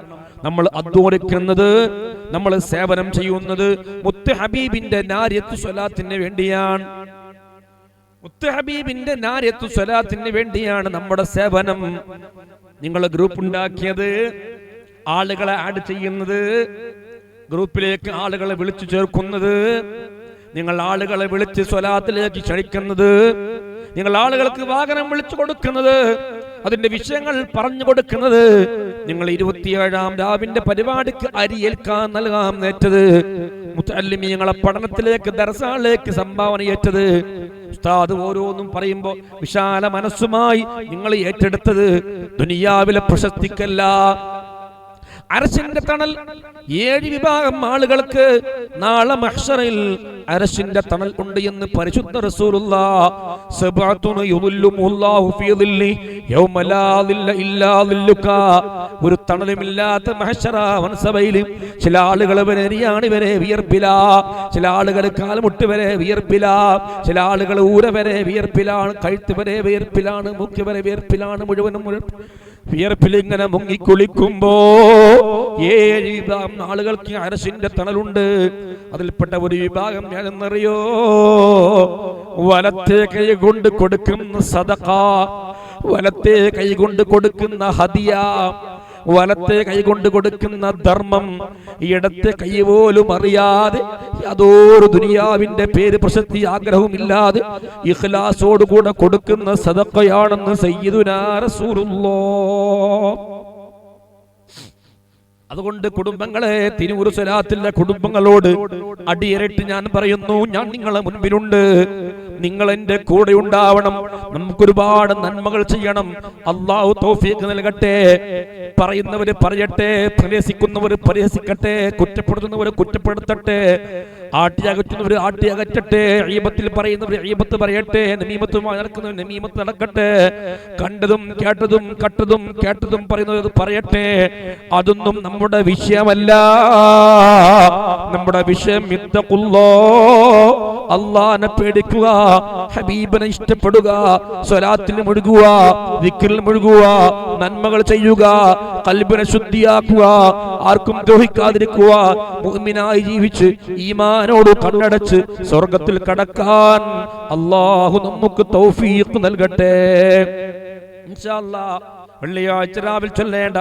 നമ്മൾ അധ്വാനിക്കുന്നത്, നമ്മൾ സേവനം ചെയ്യുന്നത് മുത്ത് ഹബീബിന്റെ നാരിയത്തു സ്വലാത്തിന് വേണ്ടിയാണ്. മുത്ത് ഹബീബിന്റെ നാരിയത്തു സ്വലാത്തിന് വേണ്ടിയാണ് നമ്മുടെ സേവനം. നിങ്ങൾ ഗ്രൂപ്പ് ഉണ്ടാക്കിയത്, ആളുകളെ ആഡ് ചെയ്യുന്നത്, ഗ്രൂപ്പിലേക്ക് ആളുകളെ വിളിച്ചു ചേർക്കുന്നത്, നിങ്ങൾ ആളുകളെ വിളിച്ച് സ്വലാത്തിലേക്ക് ക്ഷണിക്കുന്നത്, നിങ്ങൾ ആളുകൾക്ക് വാഹനം വിളിച്ചു കൊടുക്കുന്നത്, അതിന്റെ വിഷയങ്ങൾ പറഞ്ഞു കൊടുക്കുന്നത്, നിങ്ങൾ 27-ാം രാവിന്റെ പരിപാടിക്ക് അരിയേൽക്കാൻ നൽകാൻ നേറ്റത്, മുത്തഅല്ലിമീങ്ങളെ പഠനത്തിലേക്ക് ദർസാളിലേക്ക് സംഭാവന ഏറ്റത്, ഉസ്താദ് ഓരോന്നും പറയുമ്പോ വിശാല മനസ്സുമായി നിങ്ങൾ ഏറ്റെടുത്തത് ദുനിയാവിലെ പ്രശസ്തിക്കല്ല. അർശിന്റെ തണൽ 7 വിഭാഗം ആളുകൾക്ക് നാളെ മഹ്ശറിൽ അർശിന്റെ തണൽ ഉണ്ട് എന്ന് പരിശുദ്ധ റസൂലുള്ളാഹ്. സബഅത്തുന യുദില്ലുഹുല്ലാഹു ഫീ ദില്ലി യൗമ ലാ ദില്ല ഇല്ലാ ദില്ലുക. ഒരു തണലുമില്ലാത്ത മഹ്ശറ വൻസബയിൽ ചില ആളുകൾ വരെ ഇവരെ വിയർപ്പിലാ, ചില ആളുകൾ കാൽമുട്ട് വരെ വിയർപ്പിലാ, ചില ആളുകൾ ഊര വരെ വിയർപ്പിലാണ്, കഴുത്ത് വരെ വിയർപ്പിലാണ്, മൂക്ക് വരെ വിയർപ്പിലാണ്, മുഴുവനും വിയർപ്പിൽ ഇങ്ങനെ മുങ്ങിക്കുളിക്കുമ്പോ 7 വിഭാഗം ആളുകൾക്ക് അർശിന്റെ തണലുണ്ട്. അതിൽപ്പെട്ട ഒരു വിഭാഗം ഞാനെന്നറിയോ? വലത്തെ കൈ കൊണ്ട് കൊടുക്കുന്ന സദഖ, വലത്തെ കൈ കൊണ്ട് കൊടുക്കുന്ന ഹദിയ, വലത്തെ കൈ കൊണ്ട് കൊടുക്കുന്ന ധർമ്മം, ഇടത്തെ കൈ പോലും അറിയാതെ യാതൊരു ദുനിയാവിന്റെ പേര് പ്രശസ്തി ആഗ്രഹവുമില്ലാതെ ഇഖ്ലാസോടുകൂടെ കൊടുക്കുന്ന സദഖയാണെന്ന് സയ്യിദുനാ റസൂലുള്ളാഹ്. അതുകൊണ്ട് കുടുംബങ്ങളെ, തിരൂർ സ്വലാത്തിലെ കുടുംബങ്ങളോട് അടിയരട്ട് ഞാൻ പറയുന്നു, ഞാൻ നിങ്ങളെ മുൻപിലുണ്ട്. നിങ്ങൾ എൻ്റെ കൂടെ ഉണ്ടാവണം. നമുക്കൊരുപാട് നന്മകൾ ചെയ്യണം. അള്ളാഹു തൗഫീഖ് നൽകട്ടെ. പറയുന്നവര് പറയട്ടെ, പരിഹസിക്കുന്നവർ പരിഹസിക്കട്ടെ, കുറ്റപ്പെടുത്തുന്നവർ കുറ്റപ്പെടുത്തട്ടെ, ആട്ടിയകറ്റുന്നവർ ആട്ടിയകറ്റട്ടെ, ഈബത്തിൽ പറയുന്നവർ ഈബത്ത് പറയട്ടെ, നമീമത്തുമായി നടക്കുന്നവർ നമീമത്ത് നടക്കട്ടെ, കണ്ടതും കേട്ടതും കട്ടതും കേട്ടതും പറയുന്നത് പറയട്ടെ. അതൊന്നും നമ്മുടെ വിഷയമല്ല. നമ്മുടെ വിഷയം അല്ലാഹുവിനെ പേടിക്കുക, ഹബീബിനെ ഇഷ്ടപ്പെടുക, സ്വലാത്തിൽ മുഴുകുക, ദിക്റിൽ മുഴുകുക, നന്മകൾ ചെയ്യുക, ഖൽബിനെ ശുദ്ധിയാക്കുക, ആർക്കും ദ്രോഹിക്കാതിരിക്കുക, മുഅ്മിനായി ജീവിച്ച് ഈമാനോട് കണ്ണടച്ച് സ്വർഗത്തിൽ കടക്കാൻ അല്ലാഹു നമുക്ക് തൗഫീഖ് നൽകട്ടെ. ഇൻഷാ അല്ലാഹ് വെള്ളിയാഴ്ച രാവിലെ ചൊല്ലേണ്ട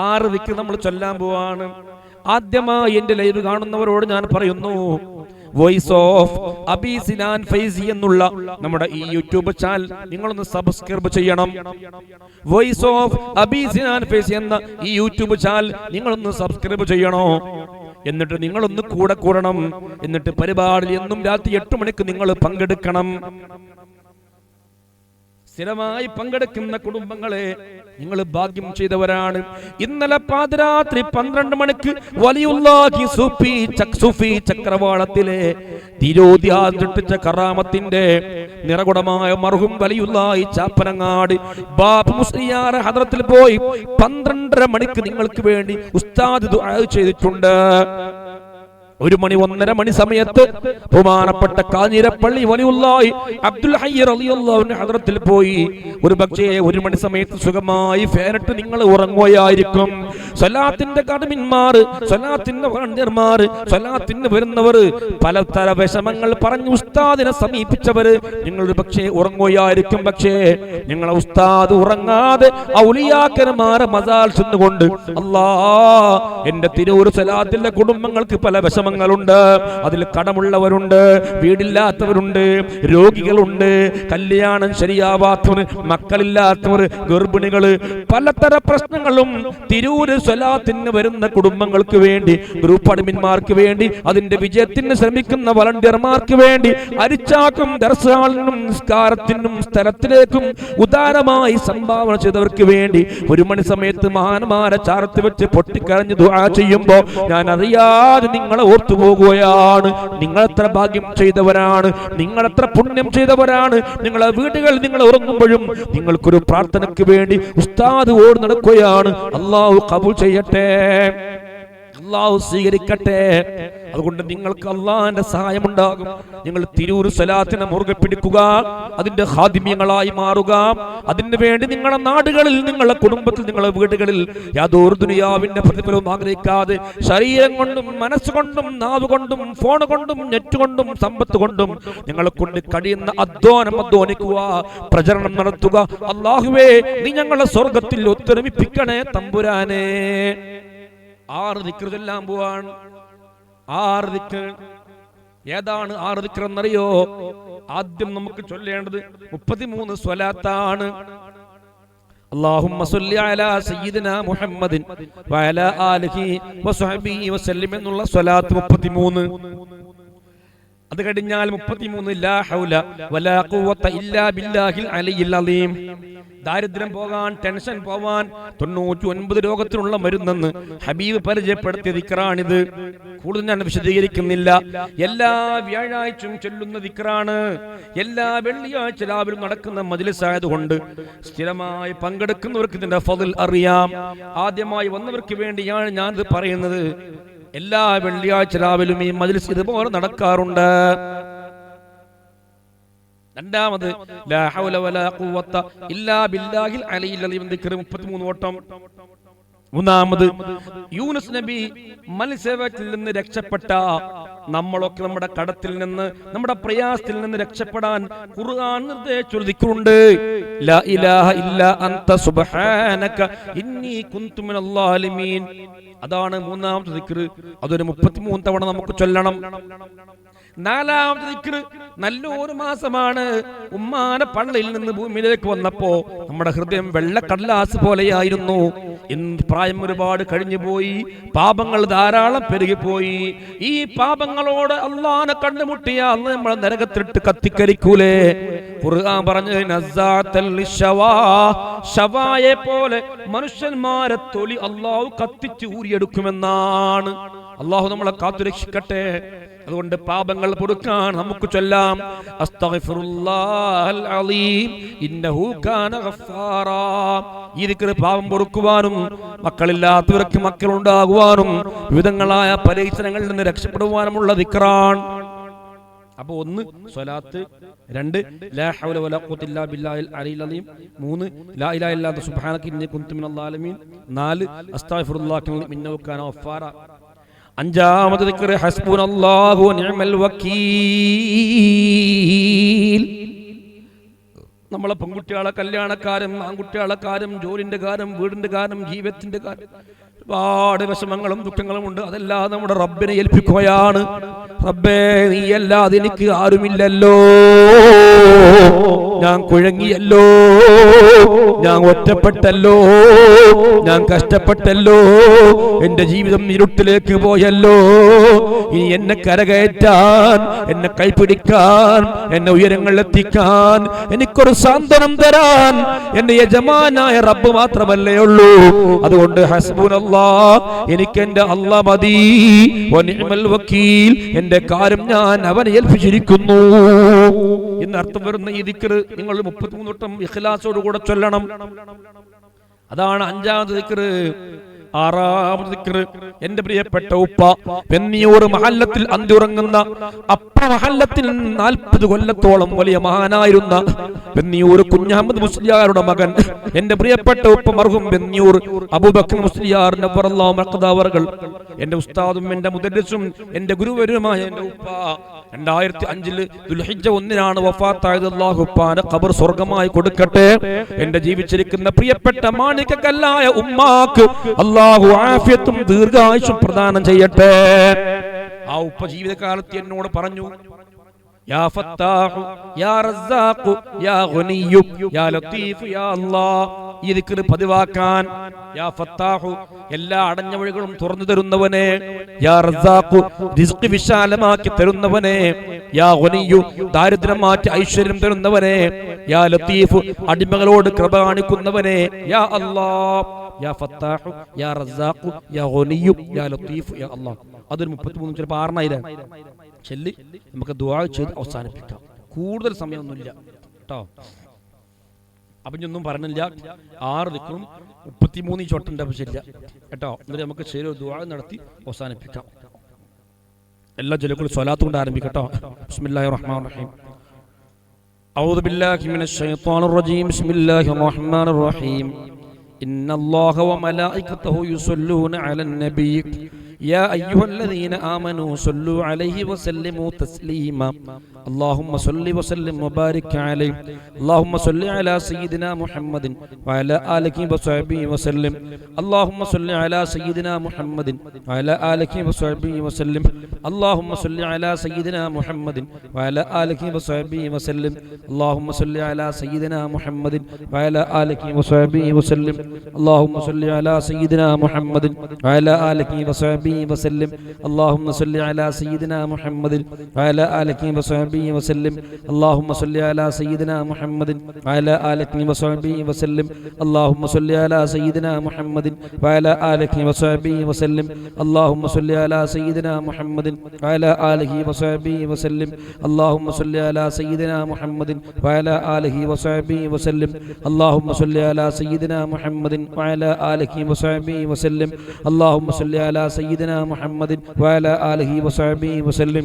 6 ദിക്ർ നമ്മൾ ചൊല്ലാൻ പോവാണ്. ആദ്യമായി എന്റെ ലൈവ് കാണുന്നവരോട് ഞാൻ പറയുന്നു, വോയിസ് ഓഫ് അബി സിനാൻ ഫൈസി എന്നുള്ള നമ്മുടെ ഈ യൂട്യൂബ് ചാനൽ നിങ്ങളൊന്ന് സബ്സ്ക്രൈബ് ചെയ്യണം. വോയിസ് ഓഫ് അബി സിനാൻ ഫൈസി എന്ന ഈ യൂട്യൂബ് ചാനൽ നിങ്ങളൊന്ന് സബ്സ്ക്രൈബ് ചെയ്യണോ? എന്നിട്ട് നിങ്ങളൊന്ന് കൂടെ കൂടണം. എന്നിട്ട് പരിപാടിയിൽ എന്നും രാത്രി 8 മണിക്ക് നിങ്ങൾ പങ്കെടുക്കണം. സ്ഥിരമായി പങ്കെടുക്കുന്ന കുടുംബങ്ങളെ നിങ്ങൾ ഭാഗ്യം ചെയ്തവരാണ്. ഇന്നലെ പാതിരാത്രി 12 മണിക്ക് വലിയുല്ലാഹി സൂഫി ചക്രവാളത്തിലെ തിരോധ്യാദിച്ച കറാമത്തിന്റെ നിറകുടമായ മർഹൂം വലിയുല്ലാഹി ചാപ്പനങ്ങാട് ബാബു മുസ്ലിയാർ ഹദ്റത്തിൽ പോയി 12:30 മണിക്ക് നിങ്ങൾക്ക് വേണ്ടി ഉസ്താദ് ദുആ ചെയ്തിട്ടുണ്ട്. 1 മണി 1:30 മണി സമയത്ത് ബഹുമാനപ്പെട്ട കാഞ്ഞിരപ്പള്ളി വലിയുല്ലാഹി അബ്ദുൽ ഹയ്യ് റളിയല്ലാഹു അൻഹു ഹദ്റത്തിൽ പോയി ഒരു പക്ഷേ 1 മണി സമയത്ത് സുഖമായി ഫാനിട്ട് നിങ്ങൾ ഉറങ്ങുകയായിരിക്കും. സ്വലാത്തിന്റെ കടമിന്മാർ, സ്വലാത്തിന്റെ വണ്ടിയർമാർ, സ്വലാത്തിന് വരുന്നവർ, പലതര വിഷമങ്ങൾ പറഞ്ഞ് ഉസ്താദിനെ സമീപിച്ചവർ നിങ്ങൾ ഒരു പക്ഷേ ഉറങ്ങുകയായിരിക്കും. പക്ഷേ നിങ്ങളെ ഉസ്താദ് ഉറങ്ങാതെ ഔലിയാക്കന്മാരെ മസാൽ ചെന്നുകൊണ്ട് അല്ലാഹ് എന്റെ തിരൂർ സ്വലാത്തിന്റെ കുടുംബങ്ങൾക്ക് പല വിഷമങ്ങളുണ്ട്, അതിൽ കടമുള്ളവരുണ്ട്, വീടില്ലാത്തവരുണ്ട്, രോഗികളുണ്ട്, കല്യാണം ശരിയാവാത്തവർ, മക്കളില്ലാത്തവർ, ഗർഭിണികള്, പലതര പ്രശ്നങ്ങളും തിരൂര് സ്വലാത്തിന് വരുന്ന കുടുംബങ്ങൾക്ക് വേണ്ടി, ഗ്രൂപ്പ് അഡ്മിന്മാർക്ക് വേണ്ടി, അതിന്റെ വിജയത്തിന് ശ്രമിക്കുന്ന വളണ്ടിയർമാർക്ക് വേണ്ടി, അരിച്ചാക്കും ദർശാളിനും നിസ്കാരത്തിനും സ്ഥലത്തിലേക്കും ഉദാരമായി സംഭാവന ചെയ്തവർക്ക് വേണ്ടി 1 മണി സമയത്ത് മഹാന്മാരെ ചാർത്ത് വെച്ച് പൊട്ടിക്കരഞ്ഞ് ദുആ ചെയ്യുമ്പോ ഞാൻ അറിയാതെ നിങ്ങളെ ഓർത്തുപോകുകയാണ്. നിങ്ങളെത്ര ഭാഗ്യം ചെയ്തവരാണ്, നിങ്ങളെത്ര പുണ്യം ചെയ്തവരാണ്. നിങ്ങളെ വീടുകൾ നിങ്ങൾ ഉറങ്ങുമ്പോഴും നിങ്ങൾക്കൊരു പ്രാർത്ഥനയ്ക്ക് വേണ്ടി ഉസ്താദ് ഓടി നടക്കുകയാണ്. അല്ലാഹു ഖബൂൽ ചെയ്യട്ടെ, അല്ലാഹു സ്വീകരിക്കട്ടെ. അതുകൊണ്ട് നിങ്ങൾക്ക് അള്ളാഹിന്റെ സഹായം ഉണ്ടാകും. നിങ്ങൾ തിരൂർ സ്വലാത്തിനെ മുറുകെ പിടിക്കുക, അതിന്റെ ഖാദിമ്യങ്ങളായി മാറുക. അതിനു വേണ്ടി നിങ്ങളുടെ നാടുകളിൽ, നിങ്ങളുടെ കുടുംബത്തിൽ, നിങ്ങളുടെ വീടുകളിൽ യാതൊരു ദുനിയാവിന്റെ പ്രതിഫലവും ആഗ്രഹിക്കാതെ ശരീരം കൊണ്ടും മനസ്സുകൊണ്ടും നാവുകൊണ്ടും ഫോൺ കൊണ്ടും നെറ്റ് കൊണ്ടും സമ്പത്ത് കൊണ്ടും നിങ്ങളെ കൊണ്ട് കഴിയുന്ന അധ്വാനിക്കുക, പ്രചരണം നടത്തുക. അല്ലാഹുവേ, നീ ഞങ്ങളെ സ്വർഗത്തിൽ ഒത്തൊരുമിപ്പിക്കണേ തമ്പുരാനെ. 6 ദിക്ർ ചൊല്ലാൻ പോവാണ്. 6 ദിക്ർ. ഏതാണ് 6 ദിക്ർ എന്നറിയോ? ആദ്യം നമുക്ക് ചൊല്ലേണ്ടത് 33 സ്വലാത്താണ്. اللهم صل على سيدنا محمد وعلى آله وصحبه وسلم എന്നുള്ള സ്വലാത്ത് 33. അത് കഴിഞ്ഞാൽ 33 ലാ ഹൗല വലാ ഖുവത ഇല്ലാ ബില്ലാഹിൽ അലിയിൽ അലീം. ദാരിദ്ര്യം പോകാൻ, ടെൻഷൻ പോവാൻ 99 രോഗത്തിനുള്ള മരുന്നെന്ന് ഹബീബ് പരിചയപ്പെടുത്തിയ ദിക്റാണിത്. കൂടുതൽ ഞാൻ വിശദീകരിക്കുന്നില്ല. എല്ലാ വ്യാഴാഴ്ചയും ചൊല്ലുന്ന ദിക്റാണ്. എല്ലാ വെള്ളിയാഴ്ച രാവിലെ നടക്കുന്ന മജ്ലിസ് ആയതുകൊണ്ട് സ്ഥിരമായി പങ്കെടുക്കുന്നവർക്ക് ഇതിന്റെ ഫضل അറിയാം. ആദ്യമായി വന്നവർക്ക് വേണ്ടിയാണ് ഞാനിത് പറയുന്നത്. എല്ലാ വെള്ളിയാഴ്ച രാവിലും ഈ മജ്ലിസ് ഇതുപോലെ നടക്കാറുണ്ട്. രണ്ടാമത് ലാ ഹൗല വലാ ഖുവത ഇല്ലാ ബില്ലാഹിൽ അലിയിൽ അലീം ദിക്ർ 33 വട്ടം. മൂന്നാമത് യൂനുസ് നബി മത്സ്യത്തിൽ നിന്ന് രക്ഷപ്പെട്ട നമ്മളൊക്കെ നമ്മുടെ കടത്തിൽ നിന്ന്, നമ്മുടെ പ്രയാസത്തിൽ നിന്ന് രക്ഷപ്പെടാൻ ഖുർആൻ നിർദ്ദേശിച്ച ദിക്റുണ്ട്. ലാ ഇലാഹ ഇല്ലാ അൻത സുബ്ഹാനക ഇന്നി കുന്തു മിനൽ ളാലിമീൻ. അതാണ് മൂന്നാമത്തെ ദിക്ർ. അതൊരു 33 തവണ നമുക്ക് ചൊല്ലണം. നാലാമത്തെ ദിക്ർ നല്ലൊരു മാസമാണ്. ഉമ്മാനെ പള്ളിയിൽ നിന്ന് ഭൂമിയിലേക്ക് വന്നപ്പോ നമ്മുടെ ഹൃദയം വെള്ളക്കടലാസ് പോലെയായിരുന്നു. ഇന്ന് പ്രായം ഒരുപാട് കഴിഞ്ഞു പോയി, പാപങ്ങൾ ധാരാളം പെരുകിപ്പോയി. ഈ പാപങ്ങളോട് അള്ളാനെ കണ്ടുമുട്ടിയ അന്ന് നമ്മളെ നരകത്തിട്ട് കത്തിക്കരിക്കൂലേ? ഖുർആൻ പറഞ്ഞു നസ്സാത്തൽ ലിശവാ, ശവായെ പോലെ മനുഷ്യന്മാരെ തൊലി അള്ളാഹു കത്തിച്ച് ഊരിയെടുക്കുമെന്നാണ്. അള്ളാഹു നമ്മളെ കാത്തുരക്ഷിക്കട്ടെ. അതുകൊണ്ട് പാപങ്ങൾ പൊറുക്കാൻ നമുക്ക് ചൊല്ലാം അസ്തഗ്ഫിറുല്ലാഹൽ അലീം ഇന്നഹു കാന ഗഫാറാ. ഈ ദിക്ർ പാപം പൊറുക്കുവാനും മക്കളില്ലാത്തവർക്ക് മക്കളുണ്ടാകുവാനും വിവിധങ്ങളായ പരീക്ഷണങ്ങളിൽ നിന്ന് രക്ഷപ്പെടുവാനുമുള്ള ദിക്റാണ്. അപ്പൊ 1 സ്വലാത്ത്, 2 ലാ ഹൗല വലാ ഖുവത ഇല്ലാ ബില്ലാഹിൽ അലിയിൽ അലീം, 3 ലാ ഇലാഹ ഇല്ലാ അൻത സുബ്ഹാനക ഇന്നി കുൻതു മിനൽ ളാലിമീൻ, 4 അസ്തഗ്ഫിറുല്ലാഹ ഇന്നഹു കാന ഗഫാറാ. 5ാമത്തെ ദിക്ർ ഹസ്ബുനല്ലാഹു വനിഅമൽ വക്കീൽ. നമ്മളെ പെൺകുട്ടികളെ കല്യാണക്കാരും ആൺകുട്ടികളെ കാര്യം, ജോലിന്റെ കാര്യം, വീടിന്റെ കാര്യം, ജീവിതത്തിന്റെ കാര്യം, ഒരുപാട് വിഷമങ്ങളും ദുഃഖങ്ങളും ഉണ്ട്. അതെല്ലാം നമ്മുടെ റബ്ബിനെ ഏൽപ്പിക്കുകയാണ്. റബ്ബേ, നീയല്ലാതെ എനിക്ക് ആരുമില്ലല്ലോ, ഞാൻ കുഴങ്ങിയല്ലോ, ഞാൻ ഒറ്റപ്പെട്ടല്ലോ, ഞാൻ കഷ്ടപ്പെട്ടല്ലോ, എന്റെ ജീവിതം ഇരുട്ടിലേക്ക് പോയല്ലോ. ഇനി എന്നെ കരകയറ്റാൻ, എന്നെ കൈപിടിക്കാൻ, എന്നെ ഉയരങ്ങളിലെത്തിക്കാൻ, എനിക്കൊരു സാന്ത്വനം തരാൻ എന്റെ യജമാനായ റബ്ബ് മാത്രമല്ലേ ഉള്ളൂ. അതുകൊണ്ട് ഹസ്ബുനല്ലാഹ്, എനിക്ക് എന്റെ അല്ലാഹ് മതി, വനിഅമൽ വക്കീൽ, എന്റെ കാര്യം ഞാൻ അവനെ ഏൽപ്പിച്ചിരിക്കുന്നു എന്നർത്ഥം വരുന്ന ഈ ദിക്ർ നിങ്ങൾ 33 വട്ടം ഇഖ്ലാസോടുകൂടെ ചൊല്ലണം. അതാണ് 5ാമത്തെ ദിക്ർ. 6ാമത്തെ ദിക്ർ എന്റെ പ്രിയപ്പെട്ട ഉപ്പ വെന്നിയൂർ മഹല്ലത്തിൽ അന്തിയുറങ്ങുന്ന അപ്പ മഹല്ലത്തിൽ 40 കൊല്ലത്തോളം വലിയ മഹാനായിരുന്ന വെന്നിയൂർ കുഞ്ഞഹമ്മദ് മുസ്ലിയാരുടെ മകൻ എന്റെ പ്രിയപ്പെട്ട ഉപ്പ മർഹൂം വെന്നിയൂർ അബൂബക്കർ മുസ്ലിയാർ നവറല്ലാഹു മഖ്ദാവറുകൾ, എന്റെ ഉസ്താദും എന്റെ മുദരിസും എന്റെ ഗുരുവരുമായ എന്റെ ഉപ്പ 2005 ദുൽഹിജ്ജ 1 വഫാത്തായത്. അല്ലാഹു ഉപ്പാനെ ഖബർ സ്വർഗ്ഗമായി കൊടുക്കട്ടെ. എന്റെ ജീവിച്ചിരിക്കുന്ന പ്രിയപ്പെട്ട മാണികക്കല്ലായ ഉമ്മാക്ക് അല്ലാഹു ആഫിയത്തും ദീർഘായുസ്സും പ്രദാനം ചെയ്യട്ടെ. ആ ഉപ്പ ജീവിതകാലത്ത് എന്നോട് പറഞ്ഞു, യാ ഫത്താഹു യാ റസ്സാഖു യാ ഗനിയ്യു യാ ലത്തീഫു യാ അല്ലാഹ്. ഈ ദിക്ർ പതിവാക്കാൻ. യാ ഫത്താഹു, എല്ലാ അടഞ്ഞ വഴികളും തുറന്നു തരുന്നവനെ. യാ റസ്സാഖു, റിസ്ക് വിശാലമാക്കി തരുന്നവനെ. യാ ഗനിയ്യു, ദാരിദ്ര്യം മാറ്റി ഐശ്വര്യം തരുന്നവനെ. യാ ലത്തീഫു, അടിമകളോട് കൃപ കാണിക്കുന്നവനെ. യാ അല്ലാഹ്, യാ ഫത്താഹു യാ റസ്സാഖു യാ ഗനിയ്യു യാ ലത്തീഫു യാ അല്ലാഹ്. അതൊരു 33 ചിലപ്പോൾ 6 ചൊല്ലി നമുക്ക് ദുആ ചെയ്ത് അവസാനിപ്പിക്കാം. കൂടുതൽ സമയമൊന്നുമില്ല കേട്ടോ. അപ്പം ഒന്നും പറഞ്ഞില്ല. 6 ദിക്റും 33 ചോട്ടൻ്റെ ആവശ്യമില്ല കേട്ടോ. എന്നിട്ട് നമുക്ക് ശരി ദുആ നടത്തി അവസാനിപ്പിക്കാം. എല്ലാ ജലങ്ങളും സ്വലാത്ത് കൊണ്ട് ആരംഭിക്കട്ടോ. ബിസ്മില്ലാഹിർ റഹ്മാനിർ റഹീം. അഊദു ബില്ലാഹി മിനശ് ശൈത്വാനിർ റജീം. ബിസ്മില്ലാഹിർ റഹ്മാനിർ റഹീം. ഇന്നല്ലാഹ വമലായികതഹു യുസല്ലൂന അലൻ നബി يا أيها الذين آمنوا صلوا عليه وسلموا تسليما اللهم صل وسلم وبارك عليه اللهم صل على سيدنا محمد وعلى آله وصحبه وسلم اللهم صل على سيدنا محمد وعلى آله وصحبه وسلم اللهم صل على سيدنا محمد وعلى آله وصحبه وسلم اللهم صل على سيدنا محمد وعلى آله وصحبه وسلم اللهم صل على سيدنا محمد وعلى آله وصحبه وسلم اللهم صل على سيدنا محمد وعلى آله وصحبه وسلم اللهم صل على سيدنا محمد وعلى آله وصحبه وسلم اللهم صل على سيدنا محمد وعلى آله وصحبه وسلم اللهم صل على سيدنا محمد وعلى آله وصحبه وسلم اللهم صل على سيدنا محمد وعلى آله وصحبه وسلم اللهم صل على سيدنا محمد وعلى آله وصحبه وسلم اللهم صل على سيدنا محمد وعلى آله وصحبه وسلم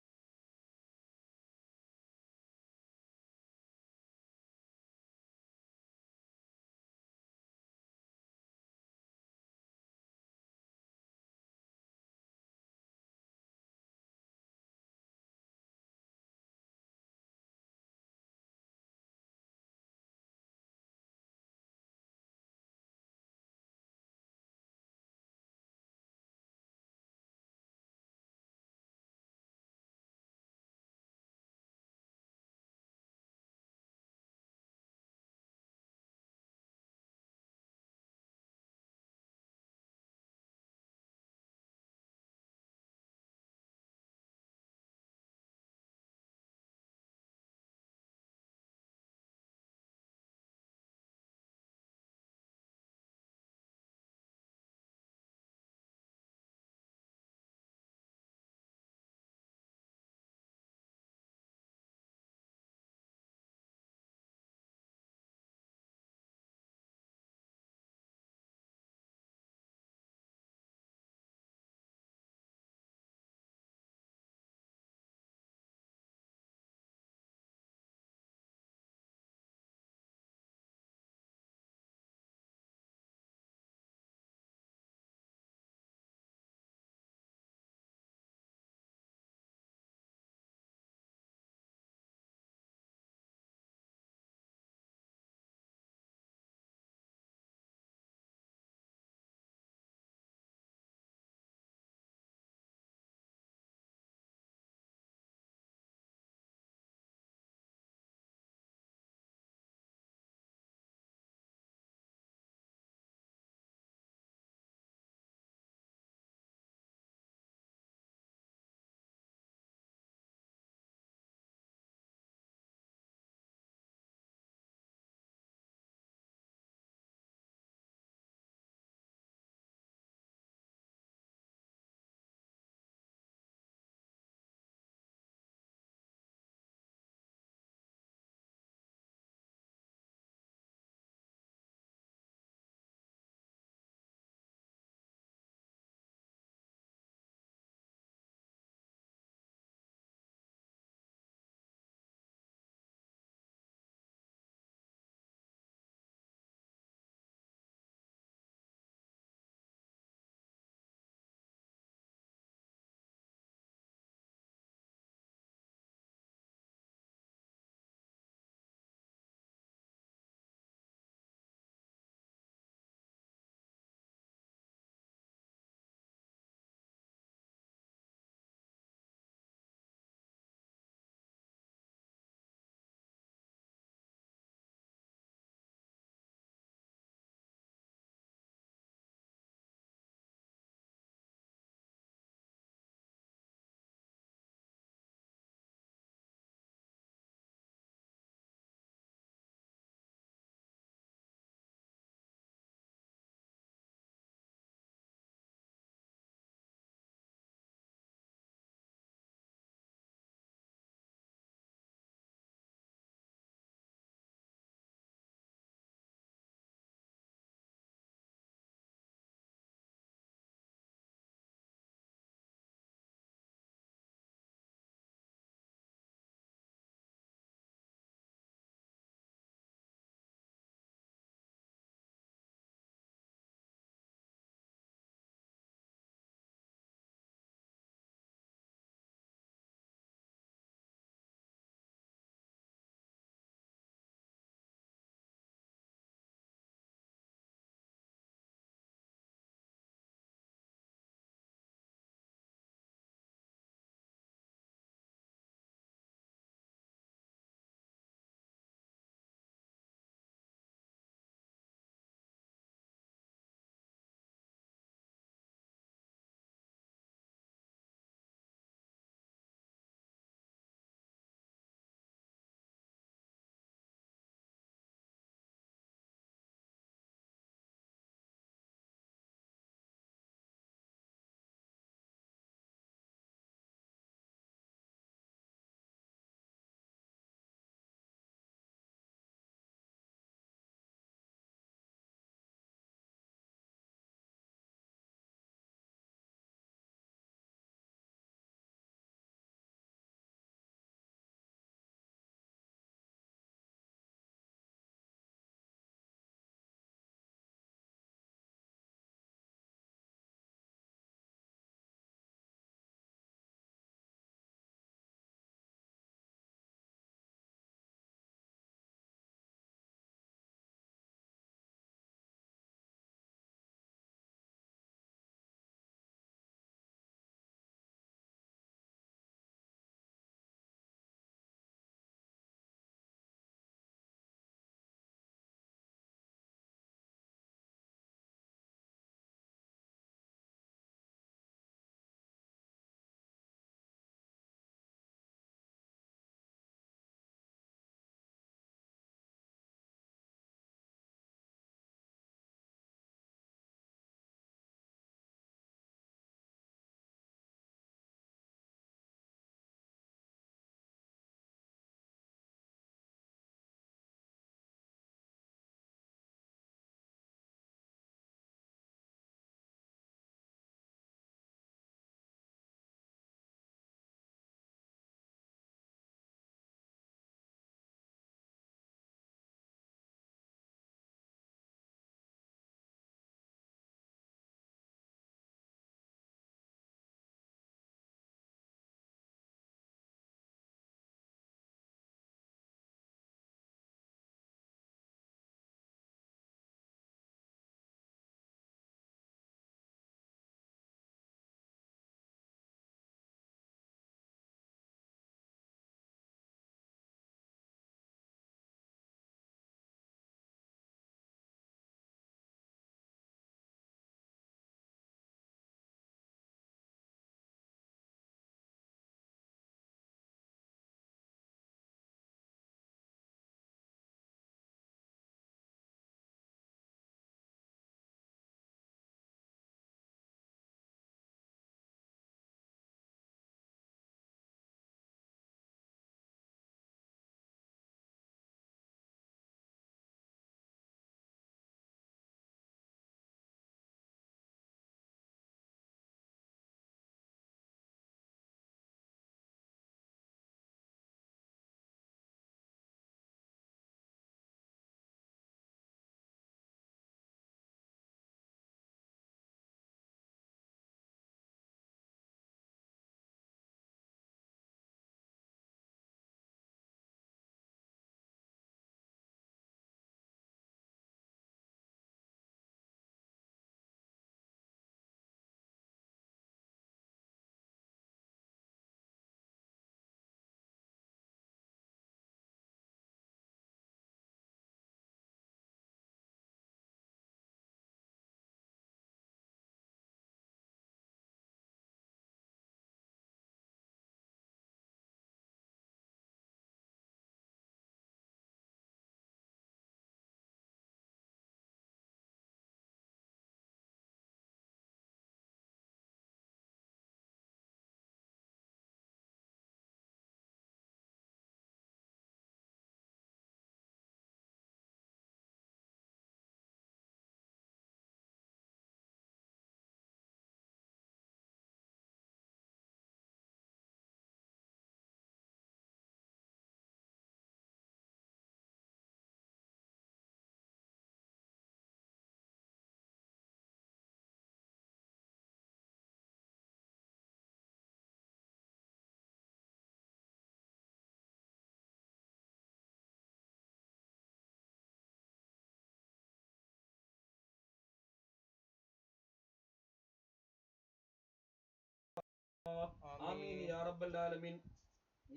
ആമീൻ യാ റബ്ബൽ ആലമീൻ.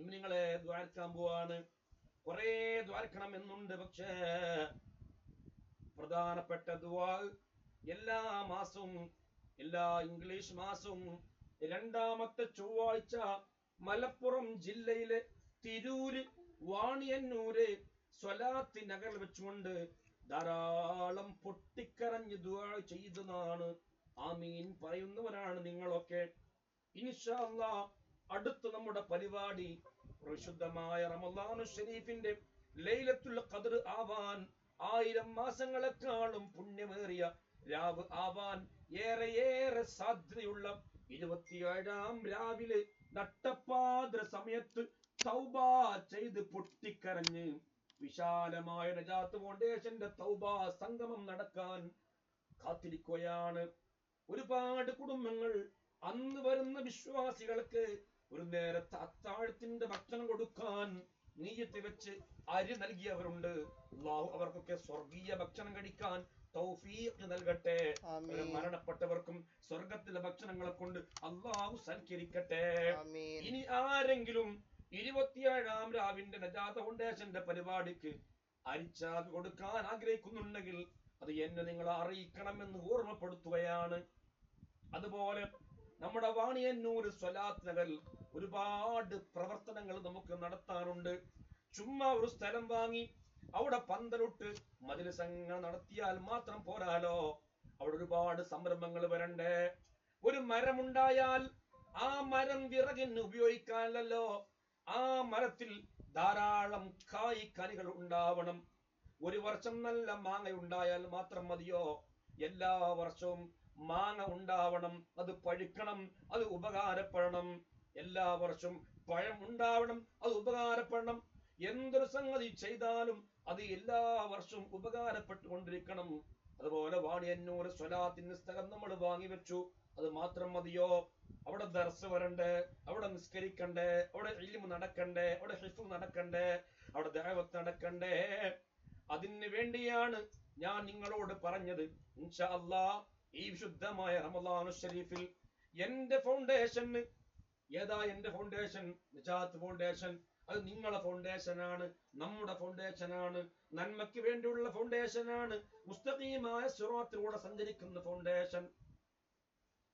നിങ്ങളെ ദ്വാരക്കാൻ പോവാണ്. കുറെ ദ്വാരക്കണം എന്നുണ്ട്, പക്ഷേ പ്രധാനപ്പെട്ട ദുആ എല്ലാ മാസവും, എല്ലാ ഇംഗ്ലീഷ് മാസവും രണ്ടാമത്തെ ചൊവ്വാഴ്ച മലപ്പുറം ജില്ലയിലെ തിരൂര് വാണിയന്നൂര് സ്വലാത്തി നഗറിൽ വെച്ചുകൊണ്ട് ധാരാളം പൊട്ടിക്കരഞ്ഞ് ദുആ ചെയ്തതാണ്. ആമീൻ പറയുന്നവരാണ് നിങ്ങളൊക്കെ. ഇൻഷാ അല്ലാഹ് അടുത്ത നമ്മുടെ പരിപാടി പരിശുദ്ധമായ റമളാനു ശരീഫിന്റെ ലൈലത്തുൽ ഖദ്ർ ആവാൻ 1000 മാസങ്ങളെക്കാളും പുണ്യമേറിയ രാവ് ആവാൻ ഏറെ സാധ്യതയുള്ള 27-ാം രാവിലെ നട്ടപ്പാതിര സമയത്ത് തൗബ ചെയ്ത് പൊട്ടിക്കരഞ്ഞ് വിശാലമായ നജാത്ത് ഫൗണ്ടേഷന്റെ തൗബ സംഗമം നടക്കാൻ കാത്തിരിക്കുകയാണ്. ഒരുപാട് കുടുംബങ്ങൾ അന്ന് വരുന്ന വിശ്വാസികൾക്ക് ഒരു നേരത്തെ അത്താഴത്തിന്റെ ഭക്ഷണം കൊടുക്കാൻ നീയത്ത് വെച്ച് അരി നൽകിയവരുണ്ട്. അല്ലാഹു അവർക്കൊക്കെ സ്വർഗീയ ഭക്ഷണം കഴിക്കാൻ തൗഫീഖ് നൽകട്ടെ. മരണപ്പെട്ടവർക്കും സ്വർഗത്തിലെ ഭക്ഷണങ്ങളെ കൊണ്ട് അല്ലാഹു സൽക്കരിക്കട്ടെ. ഇനി ആരെങ്കിലും 27-ാം രാവിന്റെ നജാത്ത് ഫൗണ്ടേഷന്റെ പരിപാടിക്ക് അരിച്ചാക്ക് കൊടുക്കാൻ ആഗ്രഹിക്കുന്നുണ്ടെങ്കിൽ അത് എന്നെ നിങ്ങൾ അറിയിക്കണമെന്ന് ഓർമ്മപ്പെടുത്തുകയാണ്. അതുപോലെ നമ്മുടെ വാണിയന്നൂർ സ്വലാത്ത് നഗറിൽ ഒരുപാട് പ്രവർത്തനങ്ങൾ നമുക്ക് നടത്താറുണ്ട്. ചുമ്മാ ഒരു സ്ഥലം വാങ്ങി അവിടെ പന്തലിട്ട് മജ്‌ലിസങ്ങൾ നടത്തിയാൽ മാത്രം പോരാലോ, അവിടെ ഒരുപാട് സംരംഭങ്ങൾ വരണ്ടേ. ഒരു മരമുണ്ടായാൽ ആ മരം വിറകിന് ഉപയോഗിക്കാനല്ലോ, ആ മരത്തിൽ ധാരാളം കായ്കനികൾ ഉണ്ടാവണം. ഒരു വർഷം നല്ല മാങ്ങ ഉണ്ടായാൽ മാത്രം മതിയോ? എല്ലാ വർഷവും മാങ്ങ ഉണ്ടാവണം, അത് പഴുക്കണം, അത് ഉപകാരപ്പെടണം. എല്ലാ വർഷവും പഴം ഉണ്ടാവണം, അത് ഉപകാരപ്പെടണം. എന്തൊരു സംഗതി ചെയ്താലും അത് എല്ലാ വർഷവും ഉപകാരപ്പെട്ടുകൊണ്ടിരിക്കണം. അതുപോലെ വാണിയന്നൂർ സ്വലാത്തിന് സ്ഥലം നമ്മൾ വാങ്ങി വെച്ചു, അത് മാത്രം മതിയോ? അവിടെ ദർസ് വരണ്ടേ, അവിടെ നിസ്കരിക്കണ്ടേ, അവിടെ ഇൽമു നടക്കണ്ടേ, അവിടെ ഹിഫ്ള് നടക്കണ്ടേ, അവിടെ ദഅവത്ത് നടക്കണ്ടേ. അതിന് വേണ്ടിയാണ് ഞാൻ നിങ്ങളോട് പറഞ്ഞത്. ഇൻഷാ അല്ലാഹ് ഈ വിശുദ്ധമായ റമളാനു ശരീഫിൽ എന്റെ ഫൗണ്ടേഷൻ, ഏതാ എന്റെ ഫൗണ്ടേഷൻ? നിജാത്ത് ഫൗണ്ടേഷൻ. അത് നിങ്ങളെ ഫൗണ്ടേഷനാണ്, നമ്മുടെ ഫൗണ്ടേഷനാണ്, നന്മയ്ക്ക് വേണ്ടിയുള്ള ഫൗണ്ടേഷനാണ്, മുസ്തഖീമായ സിറാത്തിലൂടെ സഞ്ചരിക്കുന്ന ഫൗണ്ടേഷൻ.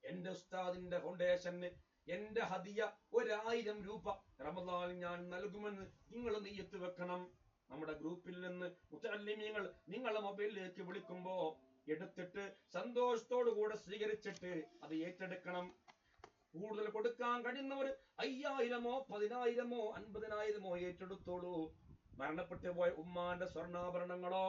എന്റെ ഉസ്താദിന്റെ ഫൗണ്ടേഷന് എന്റെ ഹദിയ 1000 രൂപ റമളാനിൽ ഞാൻ നൽകുമെന്ന് നിങ്ങൾ നിയ്യത്ത് വെക്കണം. നമ്മുടെ ഗ്രൂപ്പിൽ നിന്ന് മുതഅല്ലിമീങ്ങൾ നിങ്ങളെ മൊബൈലിലേക്ക് വിളിക്കുമ്പോ എടുത്തിട്ട് സന്തോഷത്തോടു കൂടെ സ്വീകരിച്ചിട്ട് അത് ഏറ്റെടുക്കണം. കൂടുതൽ കൊടുക്കാൻ കഴിയുന്നവർ 5000-ഓ 10000-ഓ 50000-ഓ ഏറ്റെടുത്തോളൂ. മരണപ്പെട്ടു പോയ ഉമ്മാന്റെ സ്വർണ്ണാഭരണങ്ങളോ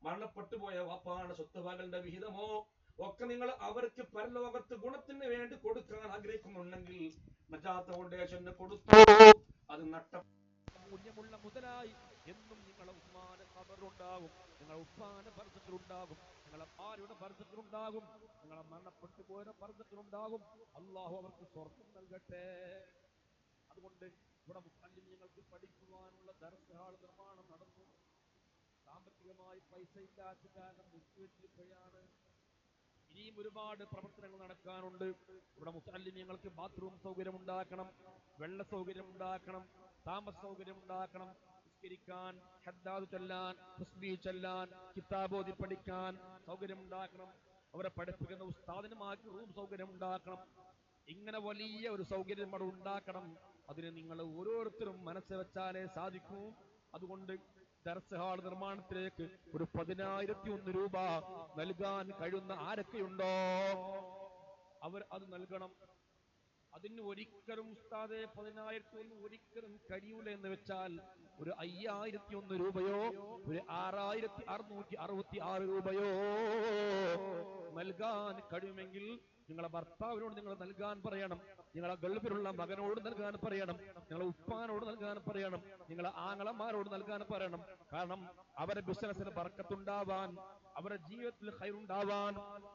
മരണപ്പെട്ടു പോയ വാപ്പാന്റെ സ്വത്തുവകകളുടെ വിഹിതമോ ഒക്കെ നിങ്ങൾ അവർക്ക് പരലോകത്ത് ഗുണത്തിന് വേണ്ടി കൊടുക്കാൻ ആഗ്രഹിക്കുന്നുണ്ടെങ്കിൽ നജാത്ത് ഫൗണ്ടേഷന് കൊടുത്തോളൂ. അത് മൂല്യമുള്ള മുതലായി എന്നും നിങ്ങളെ ഉമ്മാന്റെ ഖബറിലുണ്ടാകും, നിങ്ങളെ ഉപ്പാന്റെ ബർസഖിലുണ്ടാകും, നിങ്ങളെ ഭാര്യയുടെ ബർസഖിലുണ്ടാകും, നിങ്ങളെ മരണപ്പെട്ടു പോയ ബർസഖിലുണ്ടാകും. അല്ലാഹു അവർക്ക് സ്വർഗ്ഗം നൽകട്ടെ. അതുകൊണ്ട് ഇവിടെ മുഅല്ലിമീങ്ങൾക്ക് പഠിക്കുവാനുള്ള ദർസ് ഹാൾ നിർമ്മാണം നടന്നു. സാമ്പത്തികമായി പൈസ ഇല്ലാത്ത കാരണം നിർത്തിവെച്ചിരിക്കുകയാണ്. ഇനിയും ഒരുപാട് പ്രവർത്തനങ്ങൾ നടക്കാനുണ്ട്. ഇവിടെ മുഅല്ലിമീങ്ങൾക്ക് ബാത്റൂം സൗകര്യം ഉണ്ടാക്കണം, വെള്ള സൗകര്യം ഉണ്ടാക്കണം, താമസ സൗകര്യം ഉണ്ടാക്കണം, നിസ്കരിക്കാൻ, ഹദ്ദാദ് ചൊല്ലാൻ, തസ്ബീഹ് ചൊല്ലാൻ, കിതാബോധി പഠിക്കാൻ സൗകര്യം ഉണ്ടാക്കണം. അവരെ പഠിപ്പിക്കുന്ന ഉസ്താദിനുമാക്കി റൂം സൗകര്യം ഉണ്ടാക്കണം. ഇങ്ങനെ വലിയ ഒരു സൗകര്യം അവിടെ ഉണ്ടാക്കണം. അതിന് നിങ്ങൾ ഓരോരുത്തരും മനസ്സ് വെച്ചാലേ സാധിക്കൂ. അതുകൊണ്ട് ദർസ് ഹാൾ നിർമ്മാണത്തിലേക്ക് ഒരു 10001 രൂപ നൽകാൻ കഴിയുന്ന ആരൊക്കെയുണ്ടോ അവർ അത് നൽകണം. അതിന് ഒരിക്കലും ഉസ്താദെ 10001 ഒരിക്കലും കഴിയൂല എന്ന് വെച്ചാൽ ഒരു 5001 രൂപയോ ഒരു 6666 രൂപയോ നൽകാൻ കഴിയുമെങ്കിൽ നിങ്ങളെ ഭർത്താവിനോട് നിങ്ങൾ നൽകാൻ പറയണം, നിങ്ങളെ ഗൾഫിലുള്ള മകനോട് നൽകാൻ പറയണം, നിങ്ങളെ ഉപ്പാനോട് നൽകാൻ പറയണം, നിങ്ങളെ ആങ്ങളമാരോട് നൽകാൻ പറയണം. കാരണം അവരുടെ ബിസിനസ്സിന് ബർക്കത്തുണ്ടാവാൻ, അവരുടെ ജീവിതത്തിൽ ഖൈറുണ്ടാവാൻ,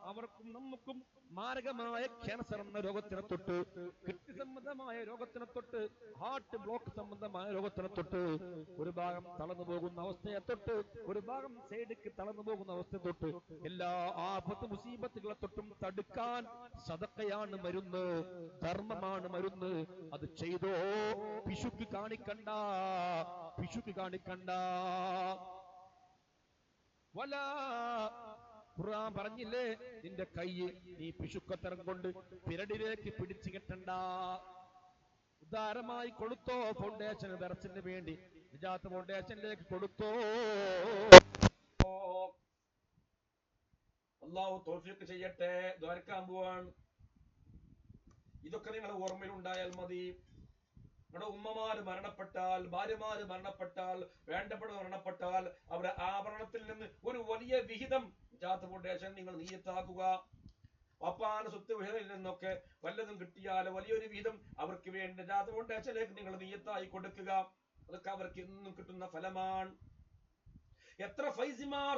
അവർക്കും നമുക്കും മാരകമായ ക്യാൻസർ എന്ന രോഗത്തിനെ തൊട്ട്, കിഡ്നി സംബന്ധമായ രോഗത്തിനെ തൊട്ട്, ഹാർട്ട് ബ്ലോക്ക് സംബന്ധമായ രോഗത്തിനെ തൊട്ട്, ഒരു ഭാഗം തളർന്നു പോകുന്ന അവസ്ഥയെ തൊട്ട്, ഒരു ഭാഗം സൈഡിക്ക് തളർന്നു പോകുന്ന അവസ്ഥയെ തൊട്ട്, എല്ലാ ആപത്ത് മുസീബത്തുകളെ തൊട്ടും തടുക്കാൻ സദഖയാണ് മരുന്ന്, ധർമ്മമാണ് മരുന്ന്. അത് ചെയ്തോ, പിശുക്ക് കാണിക്കണ്ട, പിശുക്ക് കാണിക്കണ്ട. ഖുർആൻ പറഞ്ഞില്ലേ, നിന്റെ കൈ നീ പിശുക്കത്തരം കൊണ്ട് പിരടിലേക്ക് പിടിച്ചു കെട്ടണ്ട. ഉദാരമായി കൊടുത്തോ, ഫൗണ്ടേഷന് ദർശന് വേണ്ടി നിജാത്ത് ഫൗണ്ടേഷനിലേക്ക് കൊടുത്തോ. അല്ലാഹു തൗഫീഖ് ചെയ്യട്ടെ. ദ്വാരക്കാൻ പോവാണ്. ഇതൊക്കെ നിങ്ങളുടെ ഓർമ്മയിൽ ഉണ്ടായാൽ മതി. നമ്മുടെ ഉമ്മമാര് മരണപ്പെട്ടാൽ, ഭാര്യമാര് മരണപ്പെട്ടാൽ, വേണ്ടപ്പെട്ട മരണപ്പെട്ടാൽ, അവരുടെ ആഭരണത്തിൽ നിന്ന് ഒരു വലിയ വിഹിതം നിജാത്ത് ഫൗണ്ടേഷൻ നിങ്ങൾ നിയ്യത്താക്കുക. പപ്പാന സ്വത്ത് വിഹിതത്തിൽ നിന്നൊക്കെ വല്ലതും കിട്ടിയാൽ വലിയൊരു വിഹിതം അവർക്ക് വേണ്ടി നിജാത്ത് ഫൗണ്ടേഷനിലേക്ക് നിങ്ങൾ നിയ്യത്തായി കൊടുക്കുക. അതൊക്കെ അവർക്ക് എന്നും കിട്ടുന്ന ഫലമാണ്. എത്ര ഫൈസിമാർ,